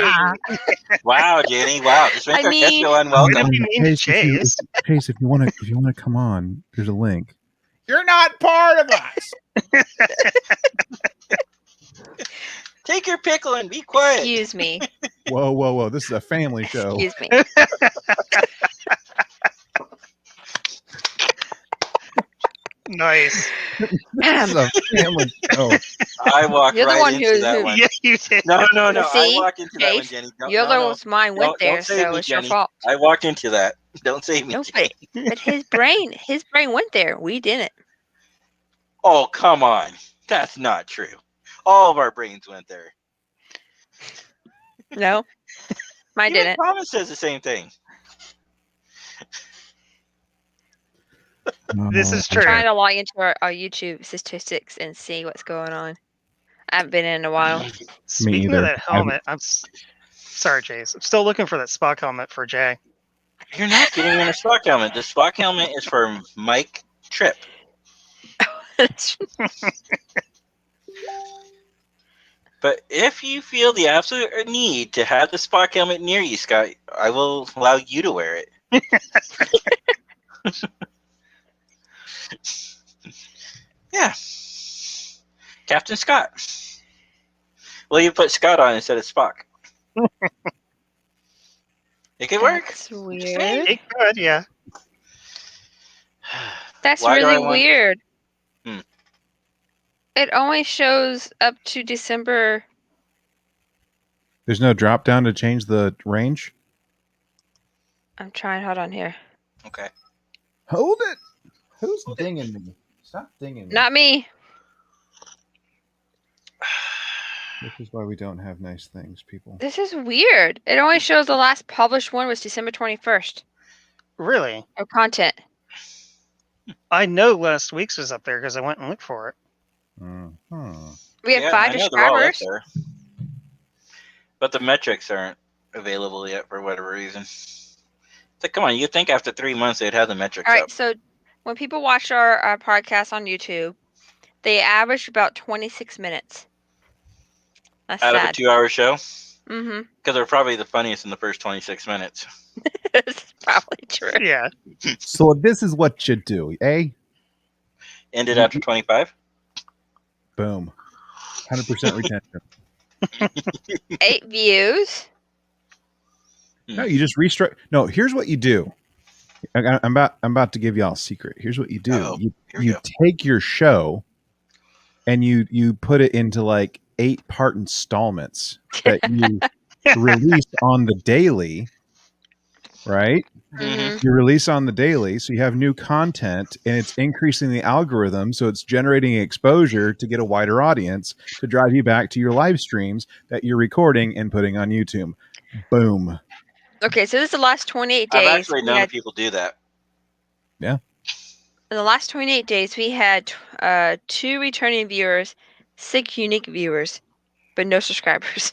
Wow, Jenny. Wow. Just make I our guest mean- feel unwelcome. What do you mean, Chase? Chase, if you want to come on, there's a link. You're not part of us. Take your pickle and be quiet. Excuse me. Whoa! This is a family show. Excuse me. Nice. This is a family show. I walked You're the right one into that one. Yeah, you did. No. Well, I see, walked into that one, Chase, Jenny. you're the one's mind went there, Don't save so me, it's your Jenny. fault. I walked into that. Don't save me, No, Jenny. but his brain went there. We didn't. Oh, come on. That's not true. All of our brains went there. No, mine Even didn't. Thomas says the same thing. This is Oh, true. Trying to log into our YouTube statistics and see what's going on. I haven't been in a while. Speaking either. of that helmet, sorry, Chase. I'm still looking for that Spock helmet for Jay. You're not getting in a Spock helmet. The Spock helmet is for Mike Tripp. But if you feel the absolute need to have the Spock helmet near you, Scott, I will allow you to wear it. Yeah. Captain Scott. Well, you put Scott on instead of Spock. It could work. That's Just weird. saying. It could, yeah. That's Why do I really want- weird. Hmm. It only shows up to December. There's no drop down to change the range. I'm trying. Hold on here. Okay. Hold it. Who's dinging me? Stop dinging me. Not me. This is why we don't have nice things, people. This is weird. It only shows the last published one was December 21st Really? of content. I know last week's was up there because I went and looked for it. Mhm. We have Yeah, 5 I know they're all up subscribers. there. But the metrics aren't available yet for whatever reason. So come on, you think after 3 months they'd have the metrics All right, up. so when people watch our podcast on YouTube, they average about 26 minutes. That's Out of a sad. 2-hour show? Mm-hmm. Because they're probably the funniest in the first 26 minutes. It's probably true. Yeah. So this is what you do, eh? Ended after 25? Boom. 100% retention. 8 views. No, you just restructure. No, here's what you do. I'm about to give y'all a secret. Here's what you do. Uh-oh. Here we You go. take your show and you put it into like 8-part installments that you release on the daily, right? Mhm. You release on the daily, so you have new content, and it's increasing the algorithm, so it's generating exposure to get a wider audience to drive you back to your live streams that you're recording and putting on YouTube. Boom. Okay, so this is the last 28 I've days. actually We known had- people do that. In the last 28 days, we had 2 returning viewers, 6 unique viewers, but no subscribers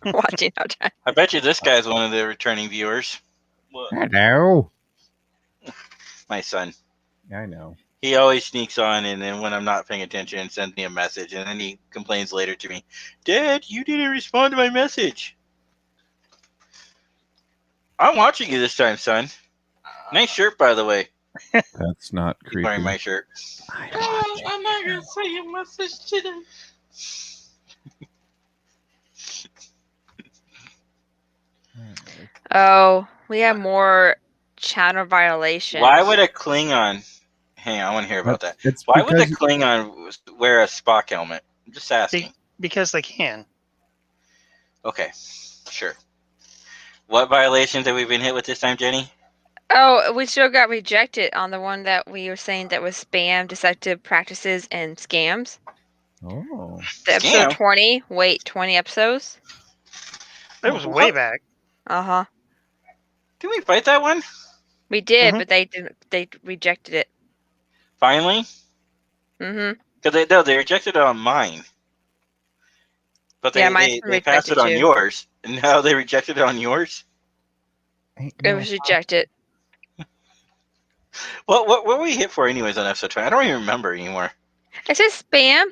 watching our time. I bet you this guy's one of the returning viewers. Hello. My son. I know. He always sneaks on, and then when I'm not paying attention, sends me a message, and then he complains later to me, "Dad, you didn't respond to my message." I'm watching you this time, son. Nice shirt, by the way. That's not He's creepy. wearing my shirt. I Oh, I'm not gonna say your message today. Oh, we have more channel violations. Why would a Klingon? Hang on, I want to hear about that. It's Why would a because Klingon wear a Spock helmet? I'm just asking. Because they can. Okay, sure. What violations have we been hit with this time, Jenny? Oh, we still got rejected on the one that we were saying that was spam, deceptive practices, and scams. Oh. The episode Scam? 20. Wait, 20 episodes? It was way back. Uh-huh. Did we fight that one? We did, Mhm. but they didn't. They rejected it. Finally? Mm-hmm. Because they rejected it on mine. But they, Yeah, mine's they, been they passed it on rejected too. yours. And now they rejected it on yours? Ain't It no- was rejected. What were we hit for anyways on episode 20? I don't even remember anymore. It says spam,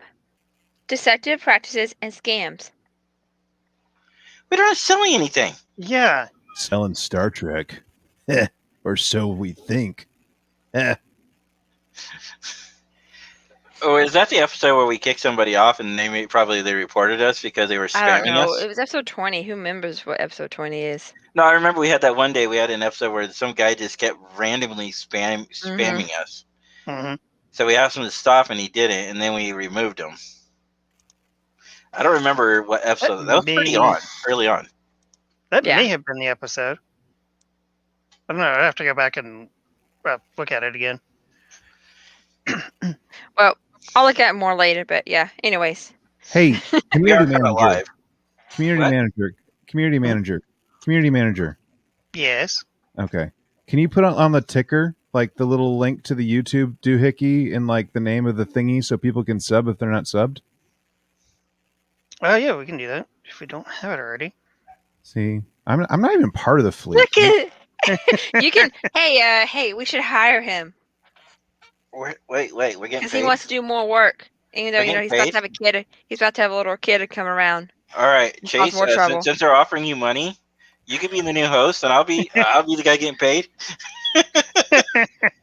deceptive practices, and scams. We don't selling anything. Yeah. Selling Star Trek. Eh, or so we think. Eh. Oh, is that the episode where we kicked somebody off and probably they reported us because they were I don't spamming know. us? It was episode 20. Who remembers what episode 20 is? No, I remember we had that one day. We had an episode where some guy just kept randomly spamming us. hmm So we asked him to stop, and he didn't, and then we removed him. I don't remember what episode. That was pretty early on. That Yeah. may have been the episode. I don't know. I have to go back and look at it again. Well, I'll look at it more later, but yeah. Anyways. Hey, We are community kind of manager, live. community What? manager, community manager, community manager. Yes. Okay. Can you put on the ticker like the little link to the YouTube doohickey and like the name of the thingy so people can sub if they're not subbed? Oh, yeah, we can do that if we don't have it already. See, I'm not even part of the fleet. Look at you can. Hey, we should hire him Wait, we're getting because paid. he wants to do more work. Even though We're he's getting about to have a kid. He's about to have a little kid come around. All right, and cause Chase. more trouble. Since they're offering you money, you could be the new host, and I'll be the guy getting paid.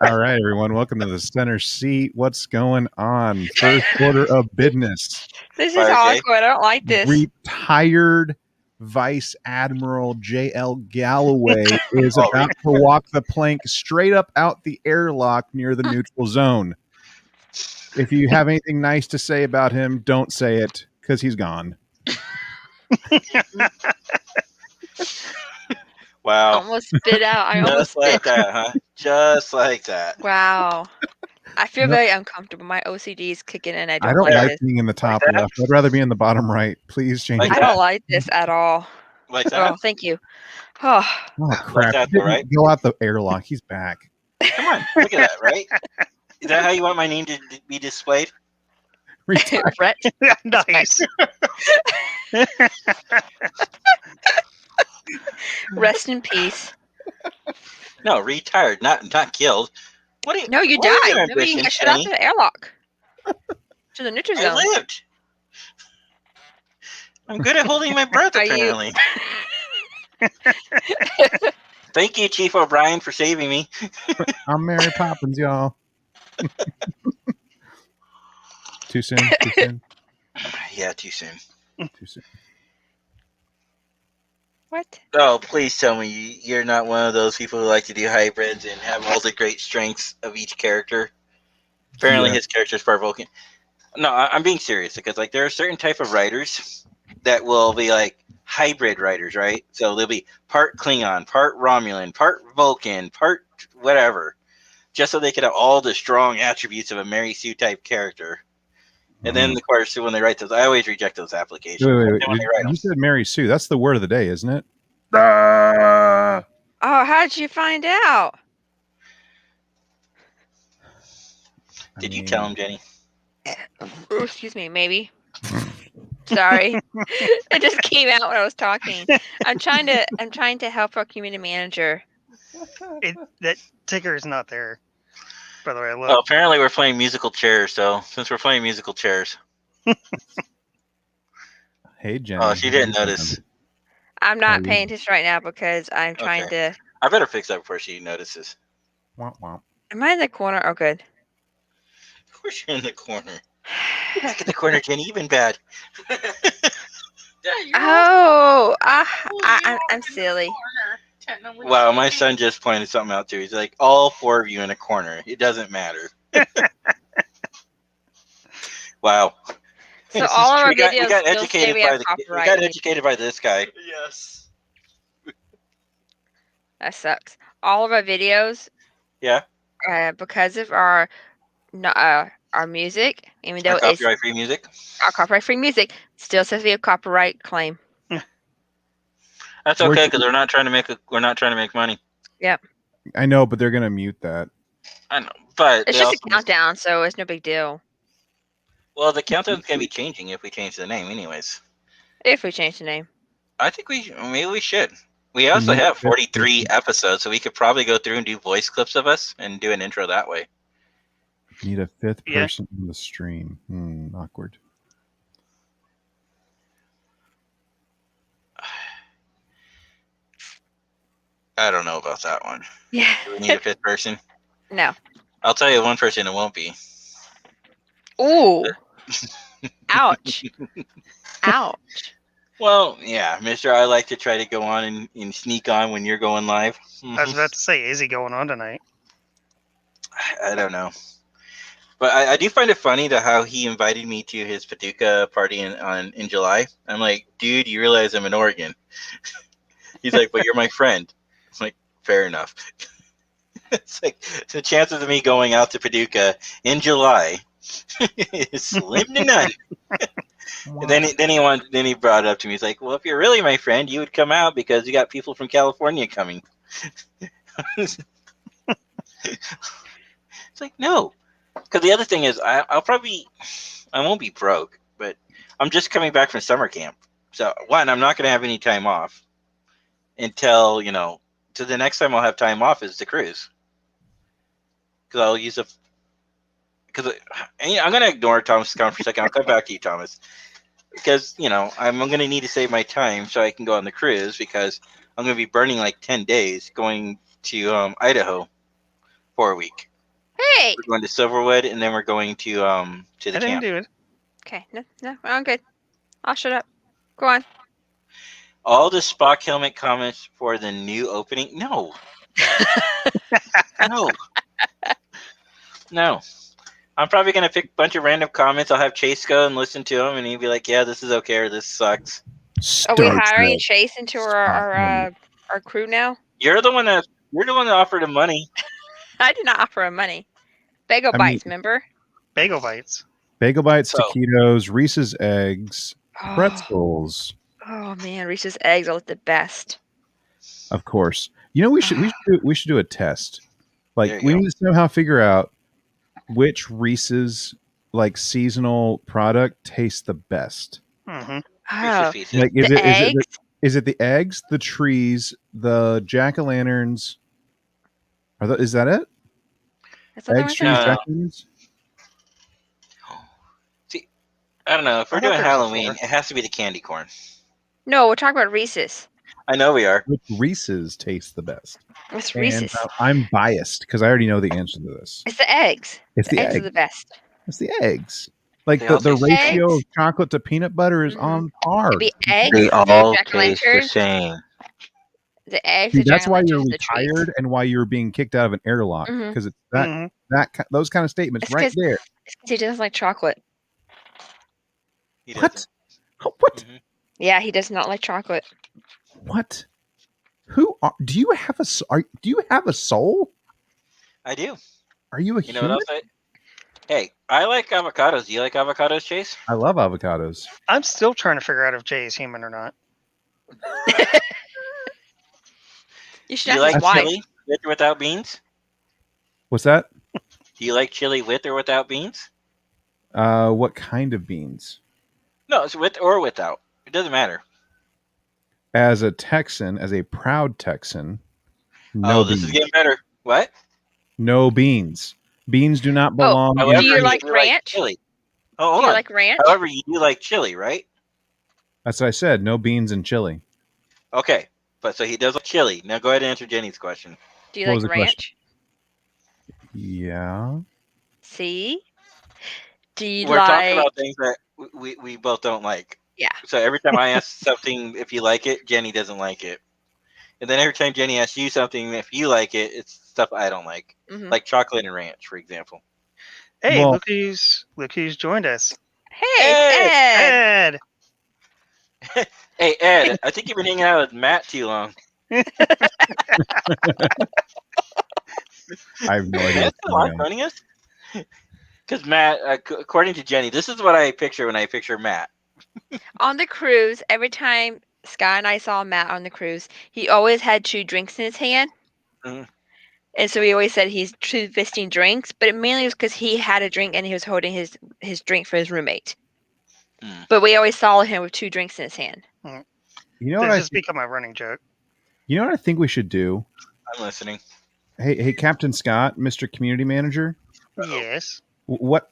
All right, everyone, welcome to the center seat. What's going on? First order of business. This is Fire Jay. awkward. I don't like this. Retired Vice Admiral J.L. Galloway is Oh, about to walk the plank straight up out the airlock near the neutral zone. If you have anything nice to say about him, don't say it because he's gone. Wow. Almost spit out. I almost Just like spit. that, huh? Just like that. Wow. I feel No. very uncomfortable. My OCD is kicking in. I I don't don't like like this. being in the top Like that? left. I'd rather be in the bottom right. Please change Like it. I don't like this at all. Like that. Oh, thank you. Oh, Oh crap! that, He didn't right? Go out the airlock. He's back. Come on, look at that, right? Is that how you want my name to be displayed? Retired. Brett. Nice. Rest in peace. No, retired, not killed. What? Are you, No, you what are your died. Maybe you ambitions, got shut out Jenny? to the airlock. To the neutral I zone. lived. I'm good at holding my breath, Are you- apparently. Thank you, Chief O'Brien, for saving me. I'm Mary Poppins, y'all. Too soon. Too soon. Yeah, too soon. Too soon. What? Oh, please tell me you're not one of those people who like to do hybrids and have all the great strengths of each character. Apparently, Yeah. his character is part Vulcan. No, I'm being serious because like there are certain type of writers that will be like hybrid writers, right? So they'll be part Klingon, part Romulan, part Vulcan, part whatever, just so they could have all the strong attributes of a Mary Sue type character. And then, of course, when they write those, I always reject those applications. Wait. Then when they write You them, said Mary Sue. That's the word of the day, isn't it? Oh, how did you find out? did you tell him, Jenny? Oh, excuse me, maybe. Sorry. It just came out when I was talking. I'm trying to help our community manager. That ticker is not there. By the way, look. Well, apparently we're playing musical chairs. So since we're playing musical chairs, Hey, Jenny. oh, she didn't notice. I'm not Oh, paying attention right now because I'm trying to. I better fix that before she notices. Womp womp. Am I in the corner? Oh, good. Of course, you're in the corner. Back in the corner, Jenny. You've been bad. Oh, I'm silly. Wow, my son just pointed something out too. He's like, all four of you in a corner. It doesn't matter. Wow. So This is all of our true. videos we got still educated say we by have the we copyright. got educated by this guy. Yes. That sucks. All of our videos, Yeah. because of our music, even though Our it's copyright free music. our copyright-free music, still says we have copyright claim. That's Where'd okay you- because we're not trying to make money. I know, but they're gonna mute that. I know, but It's they just a also- countdown, so it's no big deal Well, the countdown's gonna be changing if we change the name, anyways. if we change the name. I think maybe we should. We also need have a fifth 43 person. episodes, so we could probably go through and do voice clips of us and do an intro that way. Need a fifth Yeah. person in the stream. Awkward. I don't know about that one. Yeah. Do we need a fifth person? No. I'll tell you one person it won't be. Ooh. Ouch. Ouch. Well, yeah, Mister, I like to try to go on and sneak on when you're going live. I was about to say, is he going on tonight? I don't know. But I do find it funny that how he invited me to his Paducah party in July. I'm like, dude, you realize I'm in Oregon? He's like, but you're my friend. I'm like, fair enough. It's like the chances of me going out to Paducah in July is slim to none. And then he brought it up to me. He's like, well, if you're really my friend, you would come out because you got people from California coming. It's like, no. Because the other thing is, I won't be broke, but I'm just coming back from summer camp. So, one, I'm not going to have any time off until, so the next time I'll have time off is the cruise. Because I'll use because I'm going to ignore Thomas' comment for a second. I'll come back to you, Thomas. Because, I'm going to need to save my time so I can go on the cruise because I'm going to be burning like 10 days going to Idaho for a week. Hey. We're going to Silverwood, and then we're going to the I didn't camp. do it. Okay, no, I'm good. I'll shut up. Go on. All the Spock helmet comments for the new opening? No. No. I'm probably going to pick a bunch of random comments. I'll have Chase go and listen to them, and he'll be like, yeah, this is okay, or this sucks. Are we hiring Chase into our crew now? You're the one that offered him money. I did not offer him money. Bagel Bites, remember? Bagel Bites. Bagel Bites, taquitos, Reese's Eggs, pretzels. Oh man, Reese's Eggs are the best. Of course. We should do a test. Like we need to somehow figure out which Reese's seasonal product tastes the best. Mm-hmm. Oh, like is it the eggs, the trees, the jack-o'-lanterns? Is that it? Eggs, trees, jack-o'-lanterns? See, I don't know. If we're doing Halloween, it has to be the candy corn. No, we're talking about Reese's. I know we are. Which Reese's tastes the best? It's Reese's. And, I'm biased because I already know the answer to this. It's the eggs. It's the eggs. Are the best. It's the eggs. Like the ratio of chocolate to peanut butter is on par. The eggs, they all taste the same. The eggs. See, that's why you're retired and why you're being kicked out of an airlock because it's those kind of statements right there. It's because he doesn't like chocolate. What? What? Mm-hmm. Yeah, he does not like chocolate. What? Do you have a soul? I do. Are you a human? Know what else Hey, I like avocados. Do you like avocados, Chase? I love avocados. I'm still trying to figure out if Jay is human or not. You do you like chili with or without beans? What's that? Do you like chili with or without beans? What kind of beans? No, it's with or without. It doesn't matter. As a Texan, as a proud Texan, no beans. This is getting better. What? No beans. Beans do not belong. Do you like ranch? Like chili. Oh, hold do you on. like ranch? However, you do like chili, right? That's what I said. No beans and chili. Okay, but so he does like chili. Now go ahead and answer Jenny's question. Do you like ranch? Yeah. See? Do you We're talking about things that we both don't like. Yeah. So every time I ask something if you like it, Jenny doesn't like it. And then every time Jenny asks you something, if you like it, it's stuff I don't like. Mm-hmm. Like chocolate and ranch, for example. Hey, look who's joined us. Hey, Ed! Hey, Ed, I think you've been hanging out with Matt too long. I have no idea. That's a lot running us. Because Matt, according to Jenny, this is what I picture when I picture Matt. On the cruise, every time Sky and I saw Matt on the cruise, he always had 2 drinks in his hand. Mm-hmm. And so he always said he's 2 fisting drinks, but it mainly was because he had a drink and he was holding his drink for his roommate. Mm. But we always saw him with 2 drinks in his hand. Mm. You know what? This has become a running joke. You know what I think we should do? I'm listening. Hey, Captain Scott, Mr. Community Manager. Yes.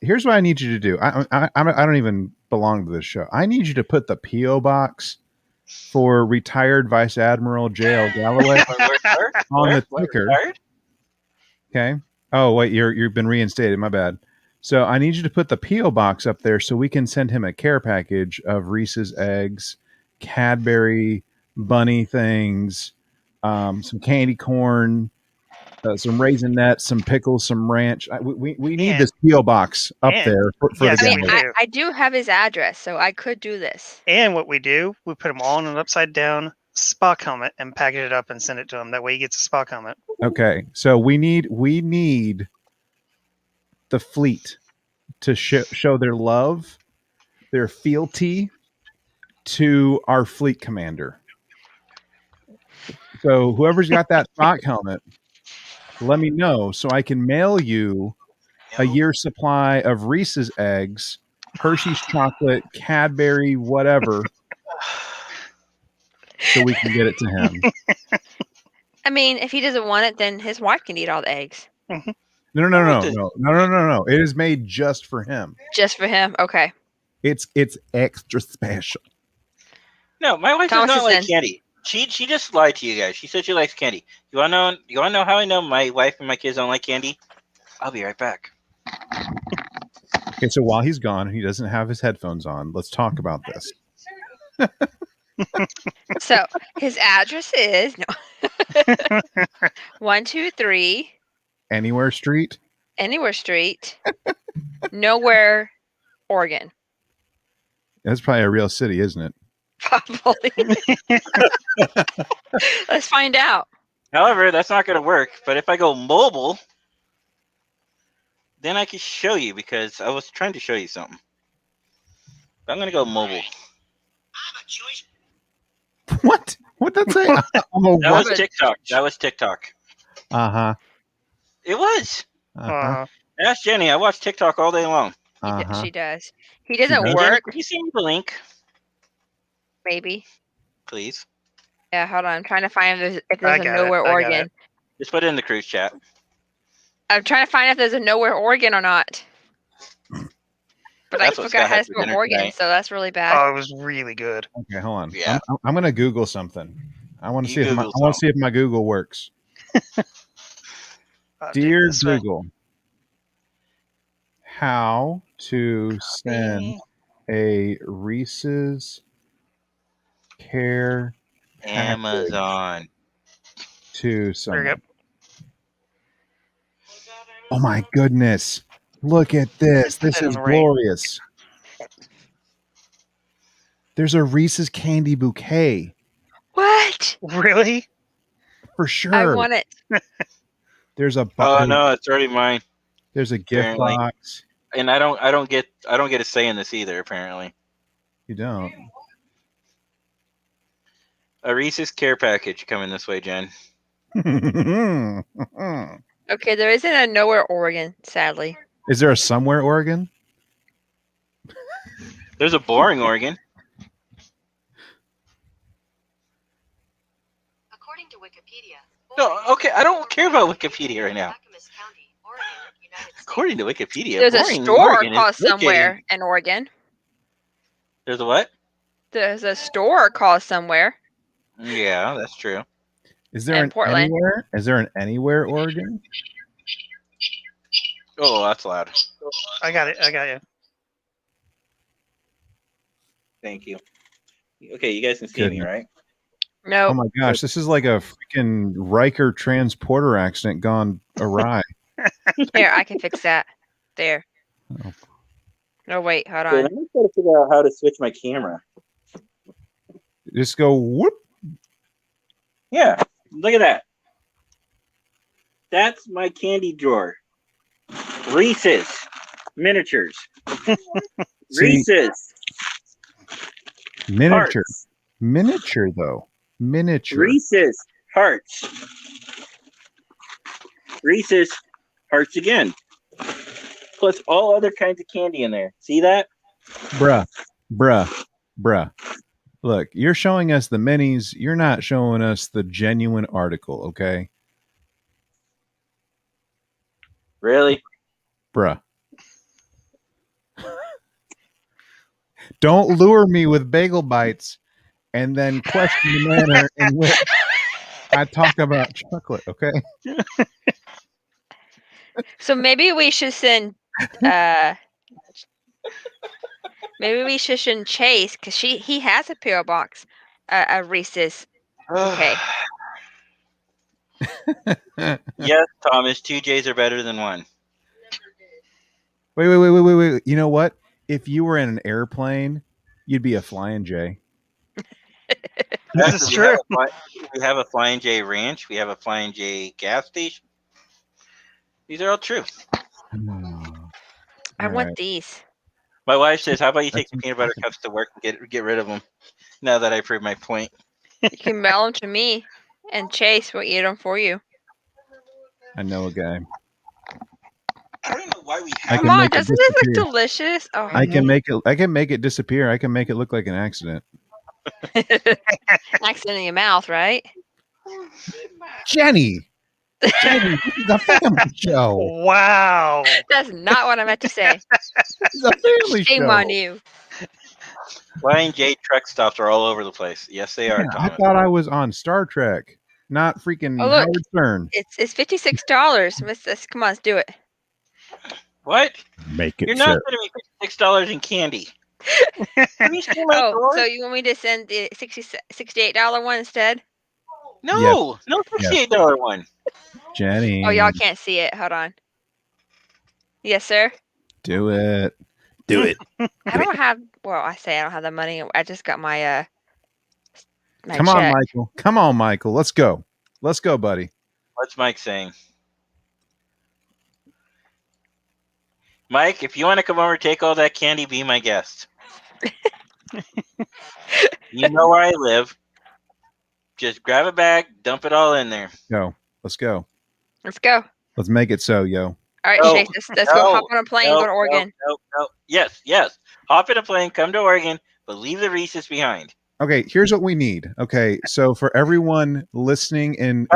Here's what I need you to do. I don't even belong to this show. I need you to put the P.O. box for retired Vice Admiral J.L. Galloway on the ticker. Okay. Oh, wait, you've been reinstated. My bad. So I need you to put the P.O. box up there so we can send him a care package of Reese's Eggs, Cadbury bunny things, some candy corn, some raisinets, some pickles, some ranch. We need And- this P.O. box up and- there for yes, the I mean, we gallery. do. I do have his address, so I could do this. And what we do, we put them all in an upside down Spock helmet and package it up and send it to him. That way he gets a Spock helmet. Okay, so we need the fleet to show their love, their fealty to our fleet commander. So whoever's got that Spock helmet, let me know so I can mail you a year's supply of Reese's eggs, Hershey's chocolate, Cadbury, whatever, so we can get it to him. I mean, if he doesn't want it, then his wife can eat all the eggs. No. It is made just for him. Just for him? Okay. It's extra special. No, my wife Thomas does not is like in. candy. She just lied to you guys. She said she likes candy. You wanna know how I know my wife and my kids don't like candy? I'll be right back. Okay, so while he's gone, he doesn't have his headphones on. Let's talk about this. So his address is 123 Anywhere Street. Anywhere Street, Nowhere, Oregon. That's probably a real city, isn't it? Probably. Let's find out. However, that's not gonna work. But if I go mobile, then I can show you because I was trying to show you something. But I'm gonna go mobile. What? What'd that say? That was TikTok. That was TikTok. Uh-huh. It was. Uh-huh. Ask Jenny. I watch TikTok all day long. Uh-huh. She does. He doesn't does? Hey, Jenny, work, could you send me the link, maybe. please? Yeah, hold on. I'm trying to find if I there's a got it. Nowhere, I got Oregon. it. Just put it in the cruise chat. I'm trying to find if there's a Nowhere, Oregon or not. But That's I what forgot Scott how to had for spell dinner Oregon, tonight. so that's really bad. Oh, it was really good. Okay, hold on. Yeah. I'm gonna Google something. I want to You see if I Google want to see if my Google works. Dear This way. Google, how to send a Reese's care Amazon. to There you someone? go. Oh my goodness. Look at this. This That is doesn't ring. glorious. There's a Reese's candy bouquet What? Really? for I sure. want it. There's a Oh no, it's already mine. there's a gift Apparently. box. And I don't get a say in this either. Apparently, You don't. a Reese's care package coming this way, Jen. Okay, there isn't a Nowhere, Oregon, sadly. Is there a somewhere Oregon? There's a boring Oregon. According to Wikipedia. No, okay, I don't care about Wikipedia right now. Clackamas County, Oregon, United States. According to Wikipedia, There's a boring store Oregon is called located- Somewhere in Oregon. There's a what? There's a store called Somewhere. Yeah, that's true. Is there And an Portland. anywhere? Is there an anywhere Oregon? Oh, that's loud. I got it. I got you. Thank you. Okay, you guys can see me, Goodness. right? No. Oh my gosh, this is like a freaking Riker transporter accident gone awry. Here, I can fix that. There. Oh. No, wait, hold Okay, on. let me try to figure out how to switch my camera. Just go whoop. Yeah, look at that. That's my candy drawer. Reese's miniatures. See, Reese's miniature. hearts. Miniature though. Miniature. Reese's hearts. Reese's hearts again. Plus all other kinds of candy in there. See that? Bruh. Look, you're showing us the minis. You're not showing us the genuine article, okay? Really? Bruh. Don't lure me with bagel bites and then question the manner in which I talk about chocolate, okay? So maybe we should send maybe we should send Chase because he has a PO box, a Reese's. Okay. Yes, Thomas, 2 J's are better than one. Wait. You know what? If you were in an airplane, you'd be a flying J. This is Actually, true. we have a Flying J ranch. We have a Flying J gas station. These are all true. I All want right. these. My wife says, "How about you take the That's- peanut butter cups to work and get rid of them?" Now that I proved my point. You can mail them to me, and Chase will eat them for you. I know a guy. I don't know why we I have. can Come on, make it doesn't this look disappear. delicious? Oh, I can make it. I can make it disappear. I can make it look like an accident. accident in your mouth, right? Jenny, this is a family show. Wow. That's not what I meant to say. This is a family Shame show. on you. Flying J truck stops are all over the place. Yes, they are, Yeah, I Thomas. thought I was on Star Trek, not freaking Oh, look. Howard Stern. It's $56. Come on, let's do it. What? Make You're not sending me $56 in candy. Have you seen my Oh, drawer? so you want me to send the $68 one instead? No, no $68 one. Jenny. Oh, y'all can't see it. Hold on. Yes, sir. Do it. Do it. I don't have. Well, I say I don't have the money. I just got my my Come check. on, Michael. Come on, Michael. Let's go. Let's go, buddy. What's Mike saying? Mike, if you want to come over, take all that candy, be my guest. You know where I live. Just grab a bag, dump it all in there. Go. Let's go. Let's go. Let's make it so, yo. All right, No, Chase. Let's go hop on a plane and go to Oregon. No. Yes. Hop in a plane, come to Oregon, but leave the Reese's behind. Okay, here's what we need. Okay, so for everyone listening and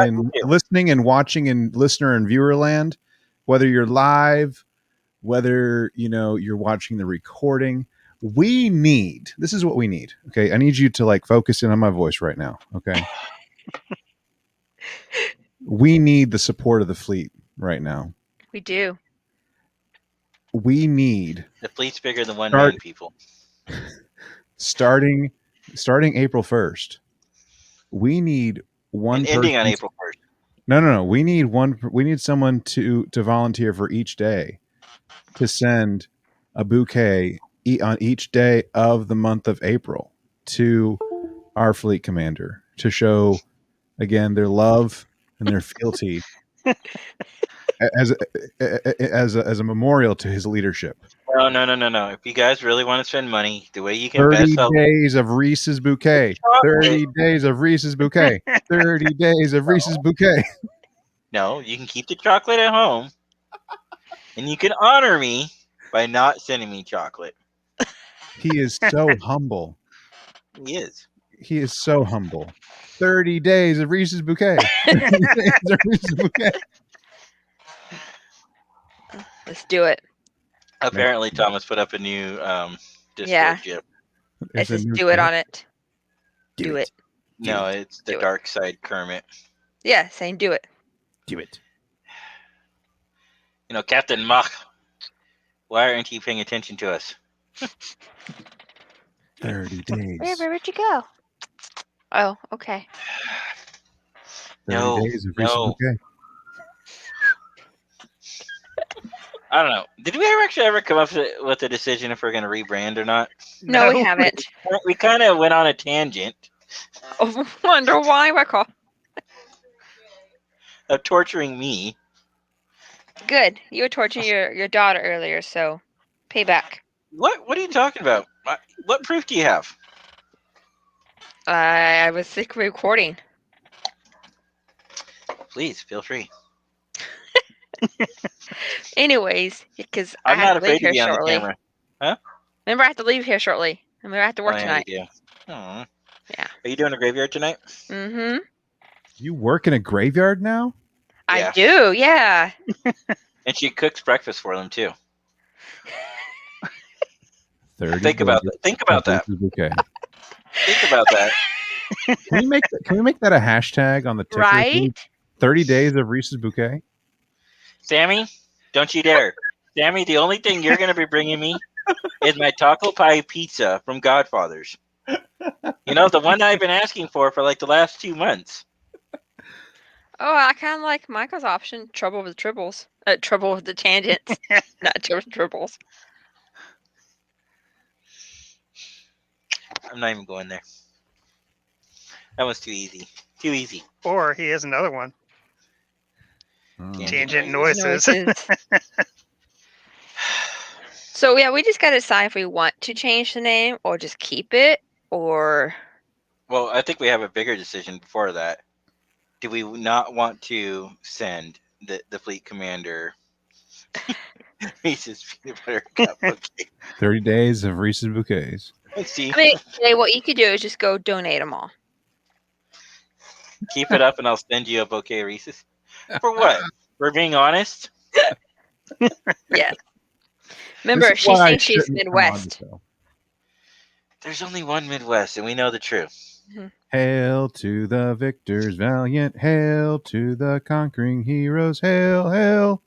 watching in listener and viewer land, whether you're live, whether you're watching the recording, this is what we need. Okay, I need you to focus in on my voice right now. Okay, we need the support of the fleet right now. We do. We need The fleet's bigger than 1 million people. starting April 1st. We need one And ending on person- April 1st. No. We need someone to volunteer for each day to send a bouquet on each day of the month of April to our fleet commander to show again their love and their fealty as a memorial to his leadership. No. If you guys really want to spend money, the way you can 30 best help. days of Reese's bouquet. 30 days of Reese's bouquet. 30 days of Reese's bouquet. No, you can keep the chocolate at home, and you can honor me by not sending me chocolate. He is so humble. He is. He is so humble. 30 days of Reese's bouquet. 30 days of Reese's bouquet. Let's do it. Apparently, Thomas put up a new Discord Yeah. GIF. Let's It's a just new do it cat. on it. Do it. No, it's the Do it. dark side Kermit. Yeah, saying do it. Do it. Captain Mach, why aren't you paying attention to us? 30 days. Where'd you go? Oh, okay. 30 days of Reese's no. bouquet. I don't know. Did we ever come up with a decision if we're going to rebrand or not? No, we haven't. We kind of went on a tangent Oh, wonder why, Michael. of torturing me. Good. You were torturing your daughter earlier, so payback. What are you talking about? What proof do you have? I was sick recording. Please, feel free. Anyways, because I I'm have not to afraid leave to here be on the shortly. camera. Remember, I have to leave here shortly. Remember, I have to work tonight. Yeah. Aw. Yeah. Are you doing a graveyard tonight? Mm-hmm. You work in a graveyard now? I Yeah. do, yeah. And she cooks breakfast for them too. 30 Think about days that. Think about of that. Reese's bouquet. Think about that. Can we make that a hashtag on the ticker? Right? 30 days of Reese's bouquet? Sammy, don't you dare. Sammy, the only thing you're going to be bringing me is my taco pie pizza from Godfather's. The one that I've been asking for like the last 2 months. Oh, I kind of like Michael's option. Trouble with tribbles. Trouble with the tangents. Not trouble with tribbles. I'm not even going there. That was too easy. Too easy. Or he has another one. Oh. Tangent noises. noises. So yeah, we just gotta decide if we want to change the name or just keep it, or Well, I think we have a bigger decision before that. Do we not want to send the fleet commander Reese's peanut butter cup bouquet? 30 days of Reese's bouquets. Let's see. I mean, okay, what you could do is just go donate them all. Keep it up, and I'll send you a bouquet of Reese's. For what? For being honest? Yeah. Remember, This is she why I thinks she's shouldn't come on the Midwest. show. There's only one Midwest, and we know the truth. Hail to the victors valiant, hail to the conquering heroes, hail, hail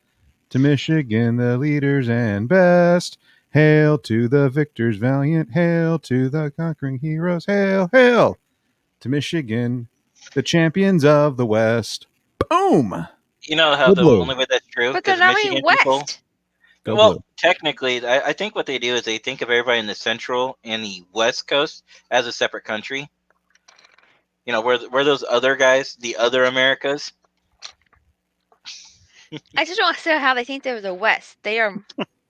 to Michigan, the leaders and best. Hail to the victors valiant, hail to the conquering heroes, hail, hail to Michigan, the champions of the West. Boom! You know how Go the blue. only way that's true? But they're 'Cause not Michigan in people. West. Go Well, blue. technically, I think what they do is they think of everybody in the Central and the West Coast as a separate country. You know, where those other guys, the other Americas. I just don't understand how they think they're the West. They are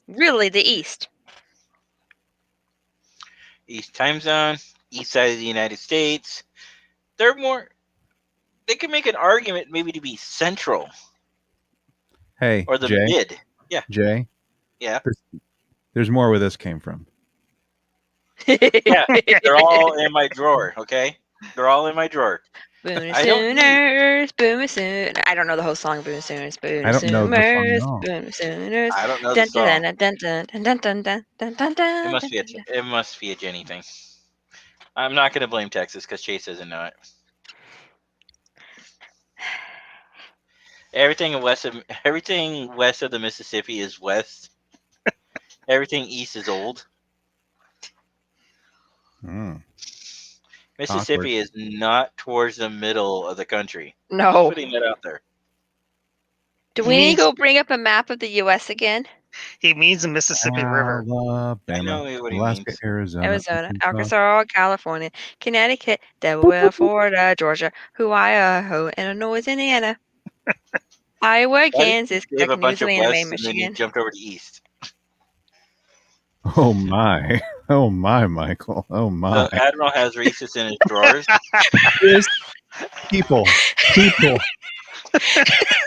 really the East. East time zone, east side of the United States. They're more. They can make an argument maybe to be central Hey, or the Jay, mid. Jay, Yeah, there's more where this came from. yeah. They're all in my drawer. Okay, they're all in my drawer. Boone I don't need- Sooners, Boone Sooners. I don't know the whole song, Boone Sooners, Boone I don't know the song at Sooners, all. Boone Sooners. I don't know the Dun song. dun dun dun dun dun dun dun dun dun dun. It must be it must be a Jenny thing. I'm not gonna blame Texas because Chase doesn't know it. Everything west of the Mississippi is west. Everything east is old. Mm. Mississippi is not towards the middle of the country. No. Putting that out there. Do He we need means- to go bring up a map of the U.S. again? He means the Mississippi River. Alabama, I know what he Alaska, means. Arizona, Arizona, Arkansas, California, Connecticut, Delaware, Florida, Georgia, Hawaii, Idaho, Illinois, Indiana, Iowa, Why did Kansas, you give a Kentucky, New bunch of Zealand, west Maine, and then you Michigan. jumped over to east. Oh my! Oh my, Michael! Oh my! The Admiral has Reese's in his drawers. This people.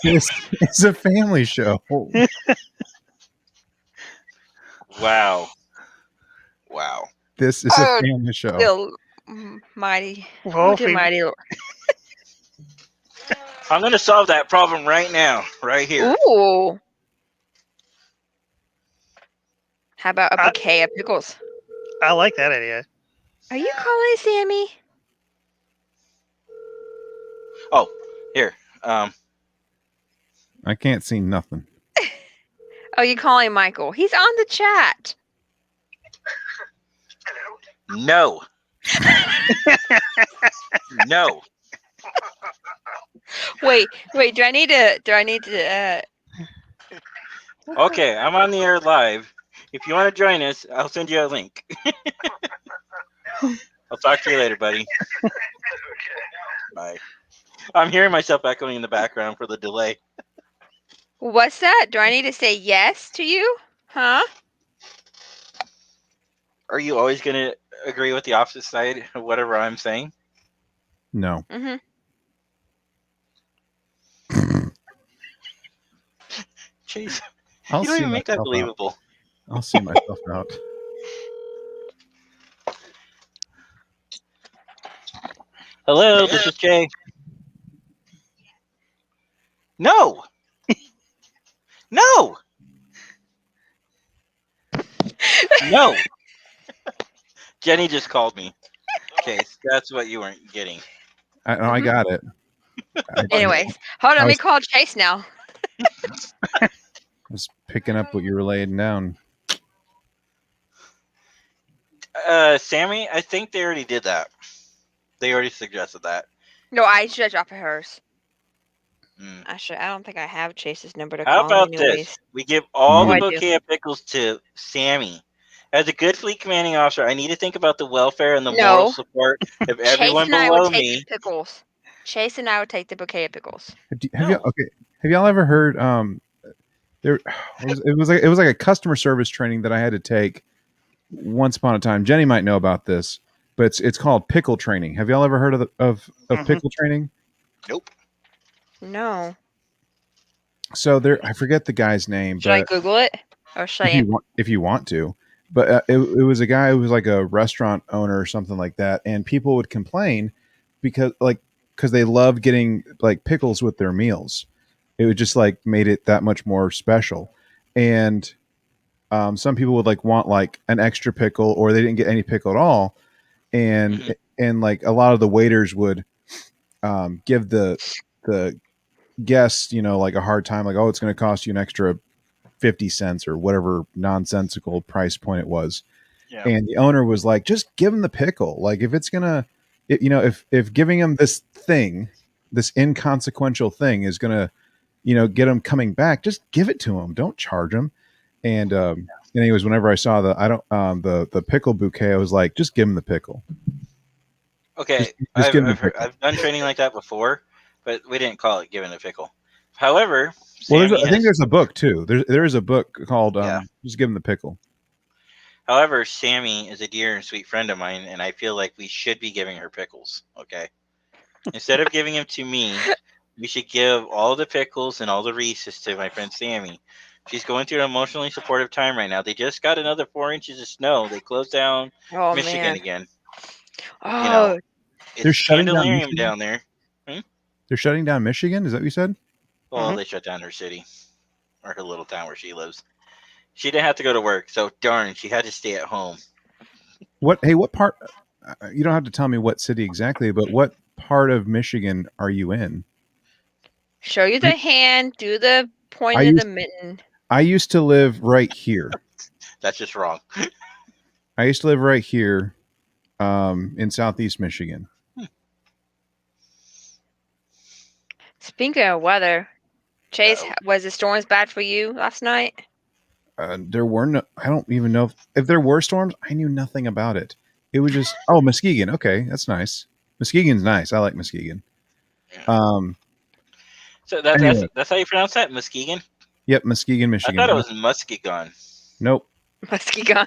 This is a family show. Wow. This is a Oh, family show. Still mighty, Well, if dear we- mighty Lord. I'm gonna solve that problem right now, right here. Ooh. How about a bouquet of pickles? I like that idea. Are you calling Sammy? Oh, here. I can't see nothing. Oh, you calling Michael? He's on the chat. No. No. Wait. Do I need to? Okay, I'm on the air live. If you want to join us, I'll send you a link. I'll talk to you later, buddy. Bye. I'm hearing myself echoing in the background for the delay. What's that? Do I need to say yes to you? Huh? Are you always going to agree with the opposite side of whatever I'm saying? No. Mm-hmm. Jeez, I'll you don't see even make that myself out. believable. I'll see myself out. Hello, this is Jay. No. No. No. Jenny just called me. Okay, so that's what you weren't getting. I got it. Anyways, hold on. I Let me was- call Chase now. I was picking up what you were laying down. Sammy, I think they already did that. They already suggested that. No, I judge off of hers. Mm. Actually, I don't think I have Chase's number to How call him about anyways. this? We give all Oh, the I do. bouquet of pickles to Sammy. As a good fleet commanding officer, I need to think about the welfare and the moral No. support of Chase everyone and I would below take me. the pickles. Chase and I would take the bouquet of pickles. Have No. okay? Have y'all ever heard? There it was like a customer service training that I had to take once upon a time. Jenny might know about this, but it's called pickle training. Have y'all ever heard of Mhm. pickle training? Nope. No. So there, I forget the guy's name, Should I but Google it? Or should I? if you want to, but it was a guy who was like a restaurant owner or something like that, and people would complain because they loved getting like pickles with their meals. It would just like made it that much more special, and some people would like want like an extra pickle, or they didn't get any pickle at all, and Mhm. and like a lot of the waiters would give the guests, like a hard time, like, oh, it's going to cost you an extra 50 cents or whatever nonsensical price point it was. Yeah. And the owner was like, just give him the pickle. Like if it's gonna, if giving him this thing, this inconsequential thing is gonna, get him coming back, just give it to him. Don't charge him. And anyways, whenever I saw the pickle bouquet, I was like, just give him the pickle. Okay, Just give him the pickle. I've done training like that before, but we didn't call it giving a pickle. However, Well, Sammy I think has. there's a book too. There is a book called Yeah. Just Give Him the Pickle. However, Sammy is a dear and sweet friend of mine, and I feel like we should be giving her pickles. Okay, instead of giving them to me, we should give all the pickles and all the Reese's to my friend Sammy. She's going through an emotionally supportive time right now. They just got another 4 inches of snow. They closed down Oh Michigan man. again. Oh, They're It's shutting down Candelarium Michigan? down there. They're shutting down Michigan. Is that what you said? Well, Mhm. they shut down her city or her little town where she lives. She didn't have to go to work, so darn, she had to stay at home. What? Hey, what part? You don't have to tell me what city exactly, but what part of Michigan are you in? show you the hand. Do the point I of the used- mitten. I used to live right here. That's just wrong. I used to live right here, in Southeast Michigan. Speaking of weather, Chase, Uh-oh. was the storms bad for you last night? There were no. I don't even know if there were storms. I knew nothing about it. It was just Muskegon. Okay, that's nice. Muskegon's nice. I like Muskegon. So Anyway. that's how you pronounce that, Muskegon? Yep, Muskegon, I Michigan. thought it was Muskegon. Nope. Muskegon.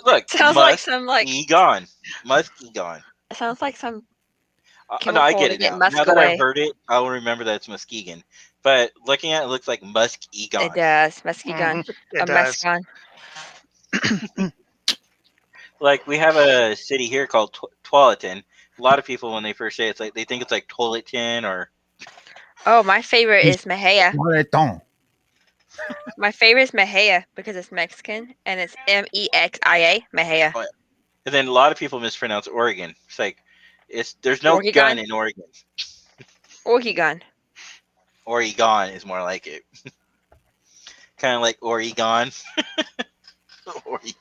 Look, Sounds like some Muskegon. Muskegon. sounds like some No, I chemical get to it get now. musk Now that I've away. heard it, I'll remember that it's Muskegon. But looking at it, looks like Muskegon. It does. Muskegon. It Or does. Muskegon. Like we have a city here called Tualatin. A lot of people, when they first say it, it's like they think it's like Toileton or. Oh, my favorite is Mejia. Toileton. My favorite is Mejia because it's Mexican and it's Mexia. Mejia. And then a lot of people mispronounce Oregon. It's like there's no Oregon? gun in Oregon. Oregon. Oregon is more like it. Kind of like Oregon. Oregon.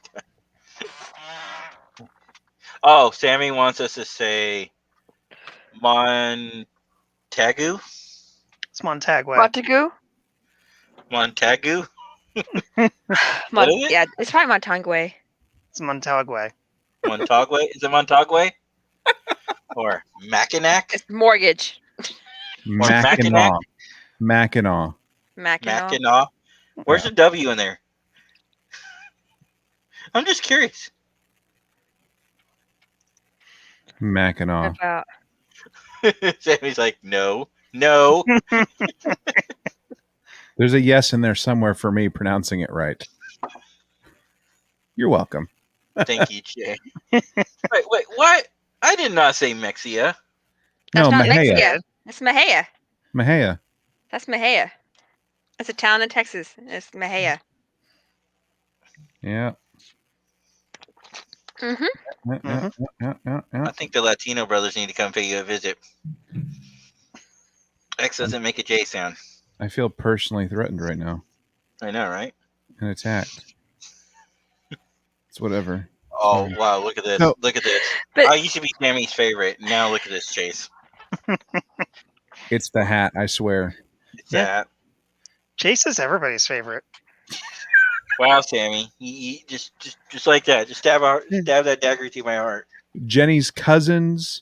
Oh, Sammy wants us to say Montagu. It's Montagway. Montagu? Montagu. What is it? Yeah, it's probably Montague. It's Montagway. Montagway. Is it Montagway? Or Mackinac? It's mortgage. Mackinac. Mackinac. Mackinac. Mackinac. Where's the W in there? I'm just curious. Mackinac. About Sammy's like, no. There's a yes in there somewhere for me pronouncing it right. You're welcome. Thank you, Jay. Wait, what? I did not say Mexia. That's No, not Mejia. Mexia. That's Mejia. Mejia. That's Mejia. It's a town in Texas. It's Mejia. Yeah. Mm-hmm. I think the Latino brothers need to come pay you a visit. X doesn't make a J sound. I feel personally threatened right now I know, right? and attacked. It's whatever. Oh, Sorry. wow, look at this. No. Look at this. But I used to be Sammy's favorite. Now look at this, Chase. It's the hat, I swear. It's Yeah. that. Chase is everybody's favorite. Wow, Sammy, just like that, just stab that dagger through my heart. Jenny's cousins,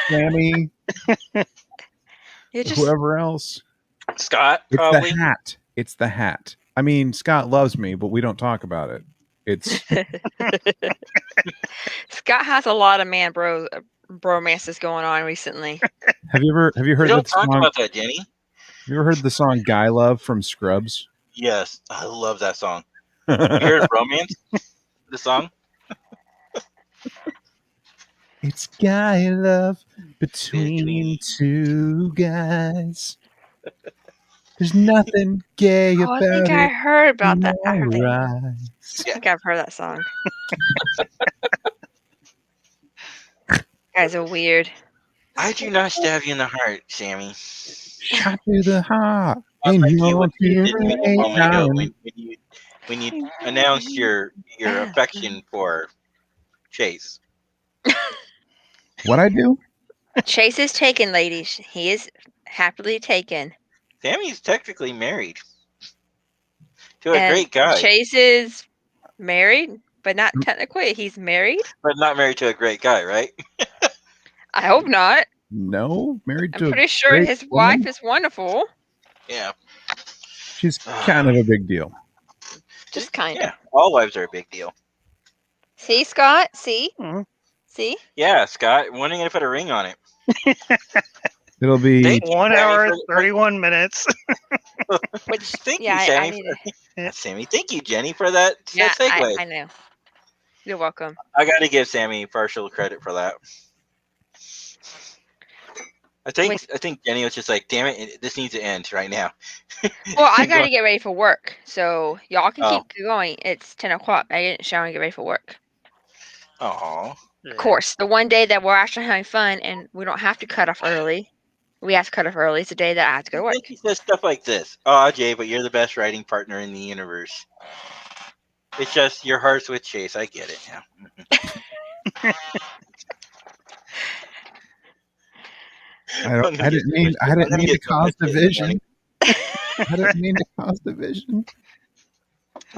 Sammy, You just whoever else. Scott, It's probably. the hat. It's the hat. I mean, Scott loves me, but we don't talk about it. It's Scott has a lot of bromances going on recently. have you We heard don't that talk song? about that, Jenny. Have you ever heard the song "Guy Love" from Scrubs? Yes, I love that song. You heard Romance? The song? It's guy love between two guys. There's nothing gay Oh, about I think I it. heard about that. I heard that. Right. I think I've heard that song. Guys are weird. I do not stab you in the heart, Sammy. Shot to the heart. Unlike And you you're what you did to me a too moment ago late, when you announced your affection for Chase. what I do? Chase is taken, ladies. He is happily taken. Sammy's technically married to a And great guy, Chase is married, but not technically. He's married. but not married to a great guy, right? I hope not. No, married I'm to a pretty sure great his woman. wife is wonderful. Yeah. She's kind of a big deal. Just kind of. Yeah, all wives are a big deal. See, Scott? See? Mhm. See? Yeah, Scott, wondering if I put a ring on it. It'll be Thank you, 1 Sammy, hour, for- 31 minutes. Which, Thank yeah, you, I Sammy. need to. Sammy, thank you, Jenny, for that Yeah, segue. I know. You're welcome. I got to give Sammy partial credit for that. I think Jenny was just like, "Damn it, this needs to end right now." Well, I got to get ready for work, so y'all can Oh. keep going. It's 10 o'clock. I didn't shower and get ready for work. Oh, Of course, the one day that we're actually having fun and we don't have to cut off early. We have to cut off early. It's the day that I have to go to work. he says stuff like this. Oh, Jay, but you're the best writing partner in the universe. It's just your heart's with Chase. I get it now. I didn't mean to cause division. I didn't mean to cause division.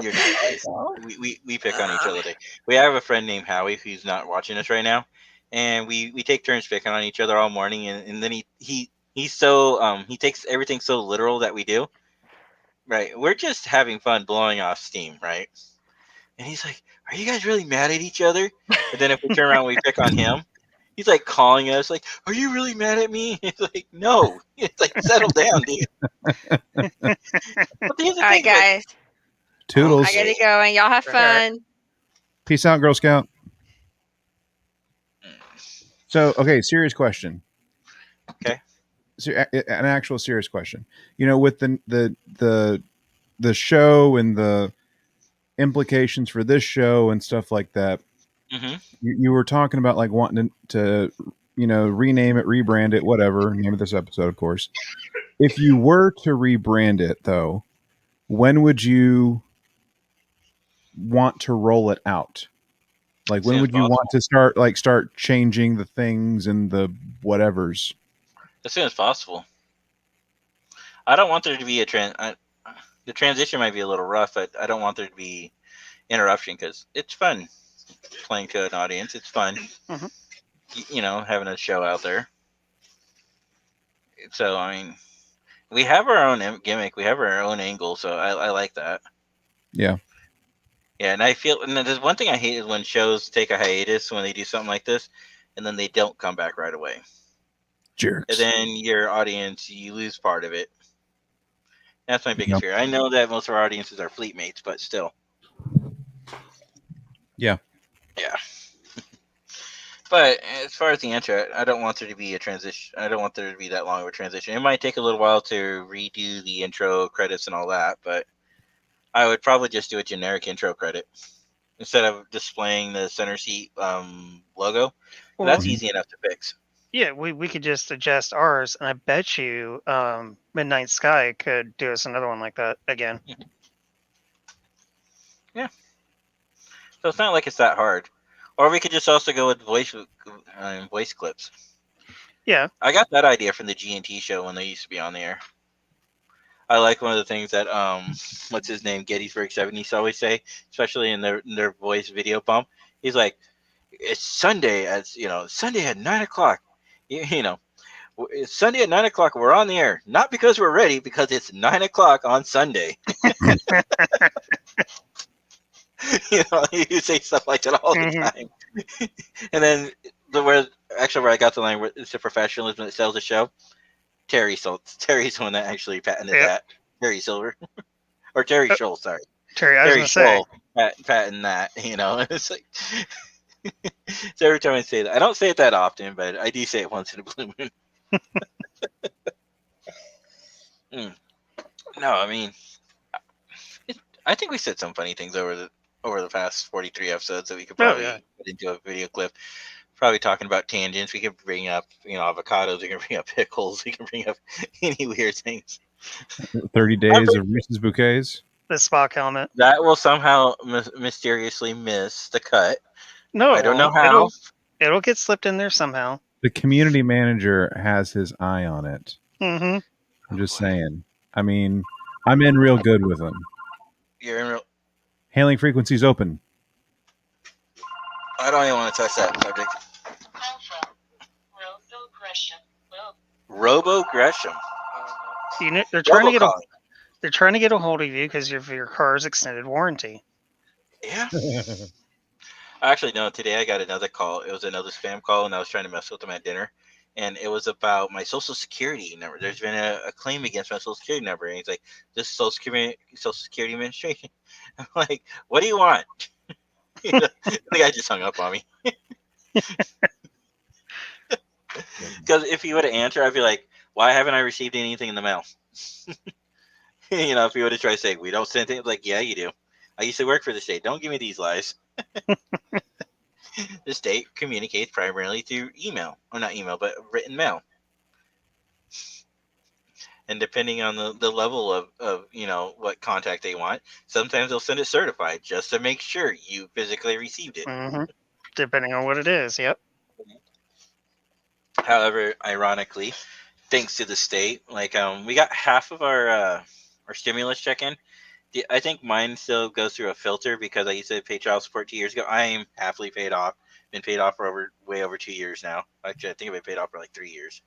You're not. We pick on each other. We have a friend named Howie who's not watching us right now, and we take turns picking on each other all morning. And then he's so he takes everything so literal that we do. Right, we're just having fun blowing off steam, right? And he's like, "Are you guys really mad at each other?" And then if we turn around, and we pick on him. He's like calling us, like, "Are you really mad at me?" It's like, "No." It's like, settle down, dude. But here's the All right, thing, like, guys. Toodles. I got to go, and y'all have fun. Peace out, Girl Scout. So, okay, serious question. Okay. An actual serious question. You know, with the show and the implications for this show and stuff like that. Mm-hmm. You were talking about like wanting to rename it, rebrand it, whatever name of this episode, of course. If you were to rebrand it, though, when would you want to roll it out? Like, when would you want to start changing the things and the whatevers? As soon as possible. I don't want there to be the transition might be a little rough, but I don't want there to be interruption because it's fun playing to an audience. It's fun, having a show out there. So I mean, we have our own gimmick, we have our own angle, so I like that. Yeah. Yeah, and I feel, and there's one thing I hate is when shows take a hiatus when they do something like this, and then they don't come back right away. Jerks. And then your audience, you lose part of it. That's my biggest fear. I know that most of our audiences are fleet mates, but still. Yeah. Yeah. But as far as the intro, I don't want there to be a transition. I don't want there to be that long of a transition. It might take a little while to redo the intro credits and all that, but I would probably just do a generic intro credit instead of displaying the center seat logo. Well, That's easy enough to fix. Yeah, we could just adjust ours, and I bet you Midnight Sky could do us another one like that again. Yeah. So it's not like it's that hard. Or we could just also go with voice clips. Yeah. I got that idea from the G&T show when they used to be on the air. I like one of the things that what's his name, Gettysburg 7 used to always say, especially in their voice video bump. He's like, it's Sunday Sunday at 9 o'clock. You know, it's Sunday at 9 o'clock. We're on the air, not because we're ready, because it's 9 o'clock on Sunday. You say stuff like that all the Mhm. time. And then where I got the line where it's the professionalism that sells the show. Terry's the one that actually patented Yep. that. Terry Silver or Terry Scholl, sorry. Terry, I was Terry going to say. Scholl patented that. It's like so every time I say that, I don't say it that often, but I do say it once in a blue moon. No, I mean, I think we said some funny things over the past 43 episodes that we could probably put into a video clip. Probably talking about tangents. We could bring up, avocados. We can bring up pickles. We can bring up any weird things. 30 days of Reese's bouquets. The Spock helmet. That will somehow mysteriously miss the cut. No, I don't know how. It'll get slipped in there somehow. The community manager has his eye on it. Mm-hmm. I'm just saying. I mean, I'm in real good with them. You're in real. Hailing frequencies open. I don't even want to touch that subject. Robo Gresham. They're trying to get a hold of you because of your car's extended warranty. Yeah. Actually, no. Today I got another call. It was another spam call, and I was trying to mess with them at dinner. And it was about my social security number. There's been a claim against my social security number, and he's like, "This Social Security Administration." I'm like, "What do you want?" The guy just hung up on me. Because if he would have answered, I'd be like, "Why haven't I received anything in the mail?" If he would have tried to say, "We don't send it," like, "Yeah, you do. I used to work for the state. Don't give me these lies." The state communicates primarily through email, or not email, but written mail. And depending on the level of what contact they want, sometimes they'll send it certified just to make sure you physically received it. Mm-hmm. Depending on what it is, yep. However, ironically, thanks to the state, like we got half of our stimulus check in. I think mine still goes through a filter because I used to pay child support 2 years ago. I am happily paid off. Been paid off for way over 2 years now. Actually, I think I've been paid off for like 3 years.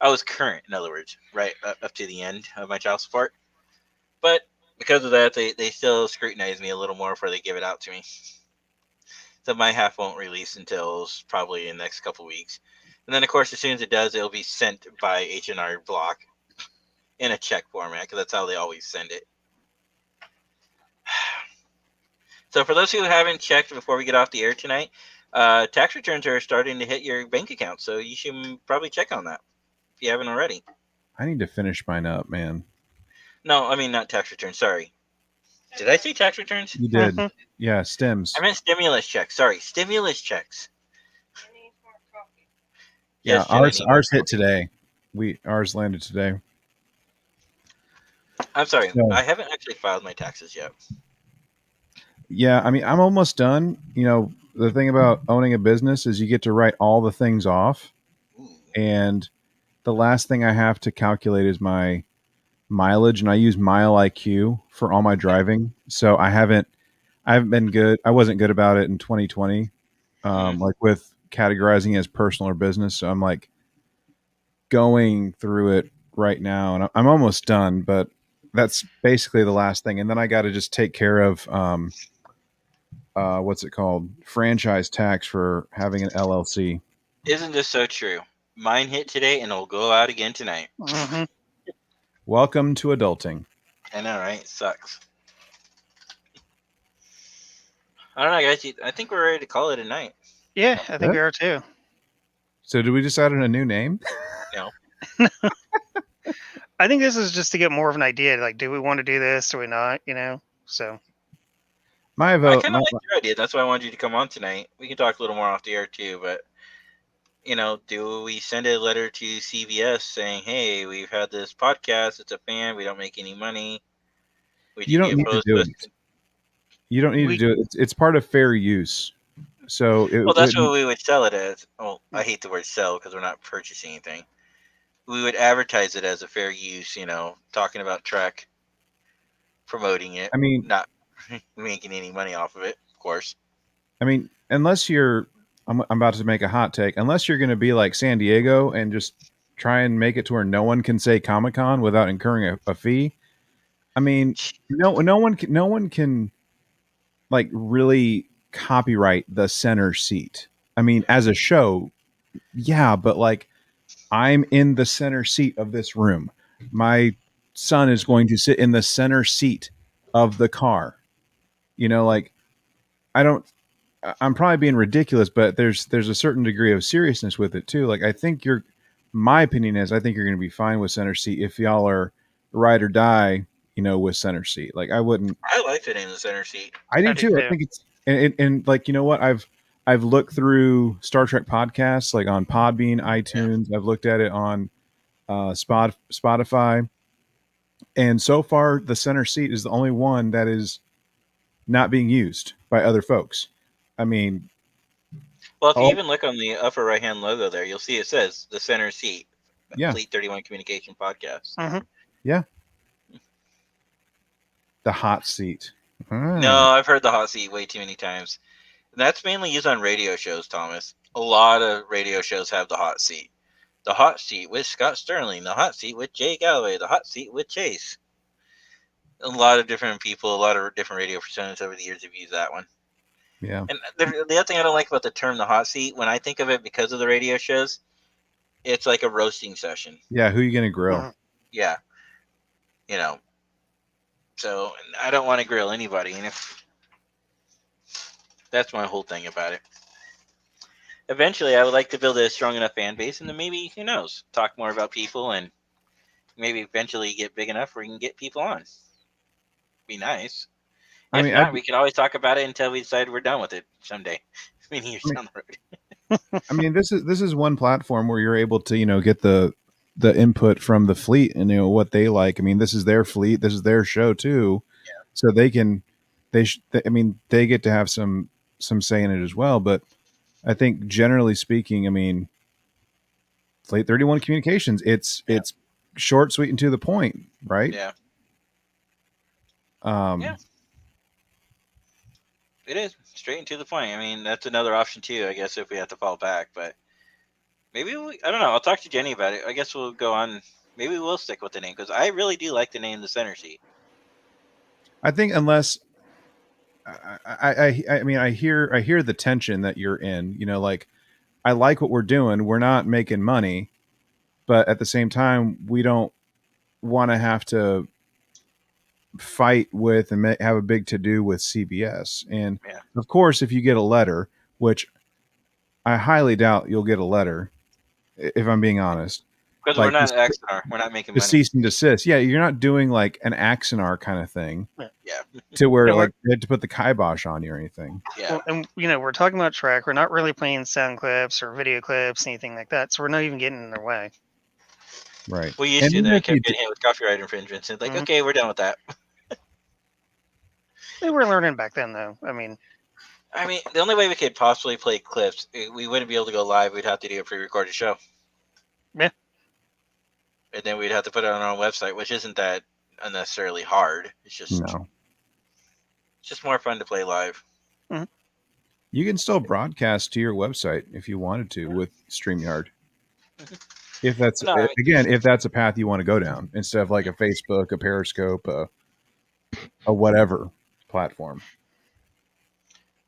I was current, in other words, right up to the end of my child support. But because of that, they still scrutinize me a little more before they give it out to me. So my half won't release until probably in the next couple weeks. And then, of course, as soon as it does, it'll be sent by H&R Block in a check format because that's how they always send it. So for those who haven't checked before we get off the air tonight, tax returns are starting to hit your bank account. So you should probably check on that if you haven't already. I need to finish mine up, man. No, I mean not tax returns. Sorry. Did I say tax returns? You did. Yeah, stems. I meant stimulus checks. Sorry, stimulus checks. Yeah, Yes, ours hit today. Ours landed today. I'm sorry. So, I haven't actually filed my taxes yet. yeah, I mean, I'm almost done. The thing about owning a business is you get to write all the things off. Ooh. And the last thing I have to calculate is my mileage, and I use Mile IQ for all my driving. So I haven't been good. I wasn't good about it in 2020, like with categorizing as personal or business. So I'm like going through it right now, and I'm almost done, but that's basically the last thing. And then I got to just take care of, what's it called? Franchise tax for having an LLC. Isn't this so true? Mine hit today and it'll go out again tonight. Mm-hmm. Welcome to adulting. I know, right? It sucks. I don't know, guys. I think we're ready to call it a night. Yeah, I think we are too. So did we decide on a new name? No. I think this is just to get more of an idea. Like, do we want to do this? Do we not? So. My vote. I kind of like your idea. That's why I wanted you to come on tonight. We can talk a little more off the air too, but do we send a letter to CBS saying, "Hey, we've had this podcast. It's a fan. We don't make any money. You don't need to do it. You don't need to do it. It's part of fair use. So it Well, that's wouldn't. what we would sell it as. Well, I hate the word sell because we're not purchasing anything. We would advertise it as a fair use, talking about Trek, promoting it, I mean, not making any money off of it, of course. Unless you're, I'm about to make a hot take. Unless you're going to be like San Diego and just try and make it to where no one can say Comic Con without incurring a fee. I mean, no one can like really copyright the center seat. I mean, as a show, yeah, but like I'm in the center seat of this room. My son is going to sit in the center seat of the car. Like I don't. I'm probably being ridiculous, but there's a certain degree of seriousness with it too. Like I think my opinion is I think you're going to be fine with center seat if y'all are ride or die, with center seat. Like I wouldn't. I like sitting in the center seat. I do I do too. I too. think it's and like what I've looked through Star Trek podcasts like on Podbean, iTunes. I've looked at it on Spotify, and so far the center seat is the only one that is not being used by other folks. I mean, Well, if you oh even look on the upper right hand logo there, you'll see it says the center seat, yeah, Fleet 31 Communication Podcast. Hmm. yeah, the hot seat. No, I've heard the hot seat way too many times. And that's mainly used on radio shows, Thomas. A lot of radio shows have the hot seat. The hot seat with Scott Sterling, the hot seat with Jay Galloway, the hot seat with Chase. A lot of different people, a lot of different radio personas over the years have used that one. Yeah. And the other thing I don't like about the term the hot seat, when I think of it because of the radio shows, it's like a roasting session. Yeah, who are you gonna grill? Mhm. Yeah. So I don't want to grill anybody, and if that's my whole thing about it. Eventually, I would like to build a strong enough fan base, and then maybe, who knows, talk more about people, and maybe eventually get big enough where we can get people on. Be nice. I If mean, not, we can always talk about it until we decide we're done with it someday. Many years down the road. this is one platform where you're able to get the input from the fleet and what they like. I mean, this is their fleet, this is their show too, so they can they get to have some say in it as well. But I think generally speaking, I mean, Fleet 31 Communications, it's short, sweet, and to the point, right? Yeah. Yeah. It is straight and to the point. I mean, that's another option too, I guess, if we have to fall back. But maybe I don't know. I'll talk to Jenny about it. I guess we'll go on. Maybe we'll stick with the name because I really do like the name The Center Seat. I think unless I mean, I hear the tension that you're in. Like I like what we're doing. We're not making money, but at the same time, we don't want to have to fight with and have a big to do with CBS. And of course, if you get a letter, which I highly doubt you'll get a letter, if I'm being honest, because we're not Axonar, we're not making the money. Cease and desist. Yeah, you're not doing like an Axonar kind of thing. Yeah. To where like they had to put the kibosh on you or anything. Yeah. Well, and we're talking about Trek. We're not really playing sound clips or video clips, anything like that. So we're not even getting in their way. Right. We used to. Then I kept getting hit with copyright infringements. It's like, okay, we're done with that. They were learning back then, though. I mean, the only way we could possibly play clips, we wouldn't be able to go live. We'd have to do a pre-recorded show. Yeah. And then we'd have to put it on our own website, which isn't that unnecessarily hard. It's just it's just more fun to play live. Mm-hmm. You can still broadcast to your website if you wanted to with StreamYard. If that's if that's a path you want to go down instead of like a Facebook, a Periscope, a whatever platform.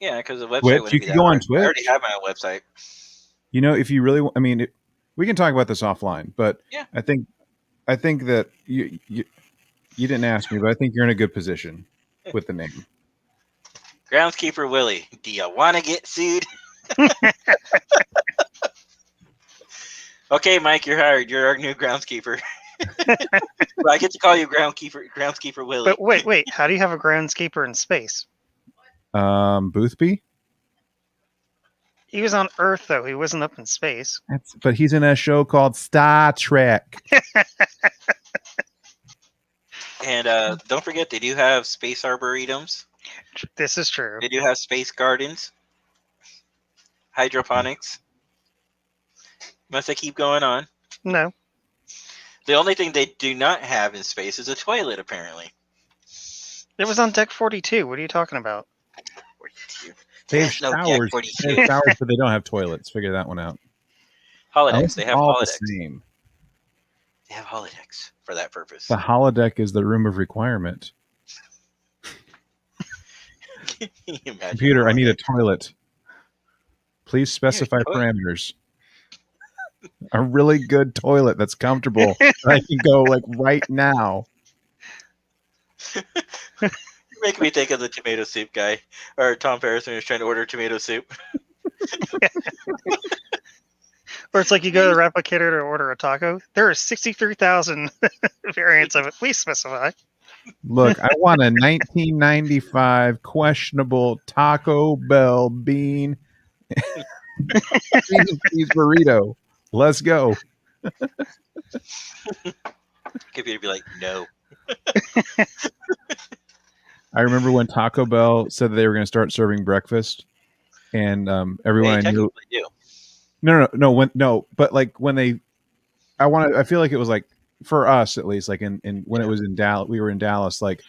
Yeah, because the website Twitch, you can go on Twitch. I already have my own website. If you really, we can talk about this offline, but yeah. I think that you didn't ask me, but I think you're in a good position with the name. Groundskeeper Willie, do you want to get sued? Okay, Mike, you're hired. You're our new groundskeeper. I get to call you groundskeeper Willie. But wait, how do you have a groundskeeper in space? Boothby? He was on Earth, though. He wasn't up in space. But he's in a show called Star Trek. And don't forget, they do have space arboretums. This is true. They do have space gardens. hydroponics. Must they keep going on? No. The only thing they do not have in space is a toilet, apparently. It was on deck 42. What are you talking about? They have There's no Deck showers. 42. They have showers, but they don't have toilets. Figure that one out. Holodecks. Unless They it's have all the holodecks. same. They have holodecks for that purpose. The holodeck is the room of requirement. Can you imagine Computer, I need a holodeck? toilet. Please specify toilet. parameters. A really good toilet that's comfortable. That I can go like right now. You make me think of the tomato soup guy, or Tom Paris when he was trying to order tomato soup. Or it's like you go to the replicator to order a taco. There are 63,000 variants of it. Please specify. Look, I want a 1995 questionable Taco Bell bean cheese burrito. Let's go. Computer be like, no. I remember when Taco Bell said that they were going to start serving breakfast, and everyone They I knew. technically do. But like when they, I feel like it was like for us at least, like in when it was in Dallas, we were in Dallas, like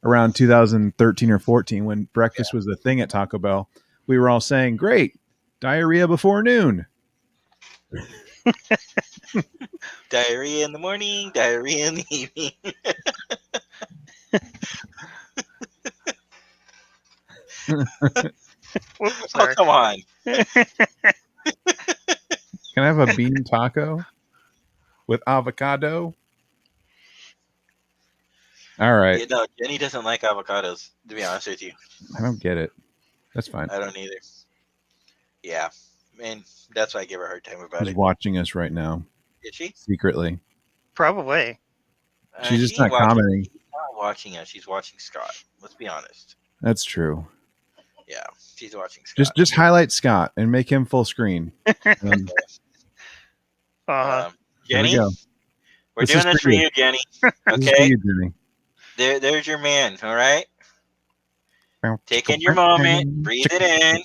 around 2013 or 14 when breakfast was the thing at Taco Bell. We were all saying, "Great, diarrhea before noon." Diarrhea in the morning, diarrhea in the evening. Whoops, Oh, sorry. come on. Can I have a bean taco with avocado? All right, Yeah, no, Jenny doesn't like avocados, to be honest with you. I don't get it. That's fine. I don't either. Yeah. And that's why I give her a hard time about She's it. watching us right now Is she? secretly. Probably. She's just She not ain't watching- commenting. She's not watching us. She's watching Scott. Let's be honest. That's true. Yeah, she's watching Scott. Just highlight Scott and make him full screen. And Uh-huh. here we Jenny, go. we're This doing is this for for you. you, Jenny. This is for Okay? you, Jimmy. There's your man, all right? Take in your moment. Breathe it in.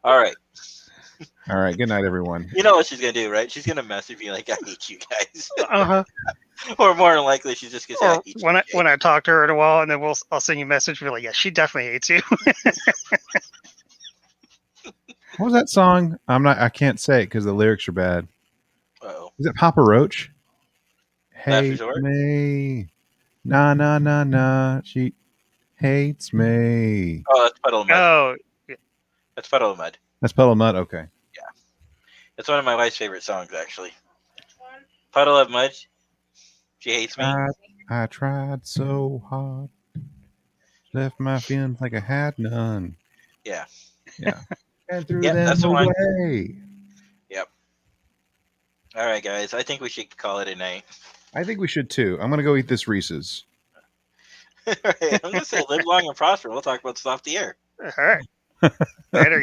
All right. All right. Good night, everyone. You know what she's going to do, right? She's going to message me like, I hate you guys. Uh-huh. Or more than likely, she's just going to say, I Or hate you. when I talk to her in a while, and then I'll send you a message, be like, yeah, she definitely hates you. What was that song? I can't say it because the lyrics are bad. Uh-oh. Is it Papa Roach? Last Hate Resort? me. Nah, nah, nah, nah. She hates me. Oh, that's Puddle of Mud. Oh, That's Puddle of Mud. That's Puddle of Mud. Okay. It's one of my wife's favorite songs, actually. Puddle of Mud. She hates me. I tried so hard. Left my feelings like I had none. Yeah. Yeah. And threw Yep, them that's the one. away. All right, guys. I think we should call it a night. I think we should too. I'm going to go eat this Reese's. All right, I'm going to say live long and prosper. We'll talk about stuff off the air. all right. Later.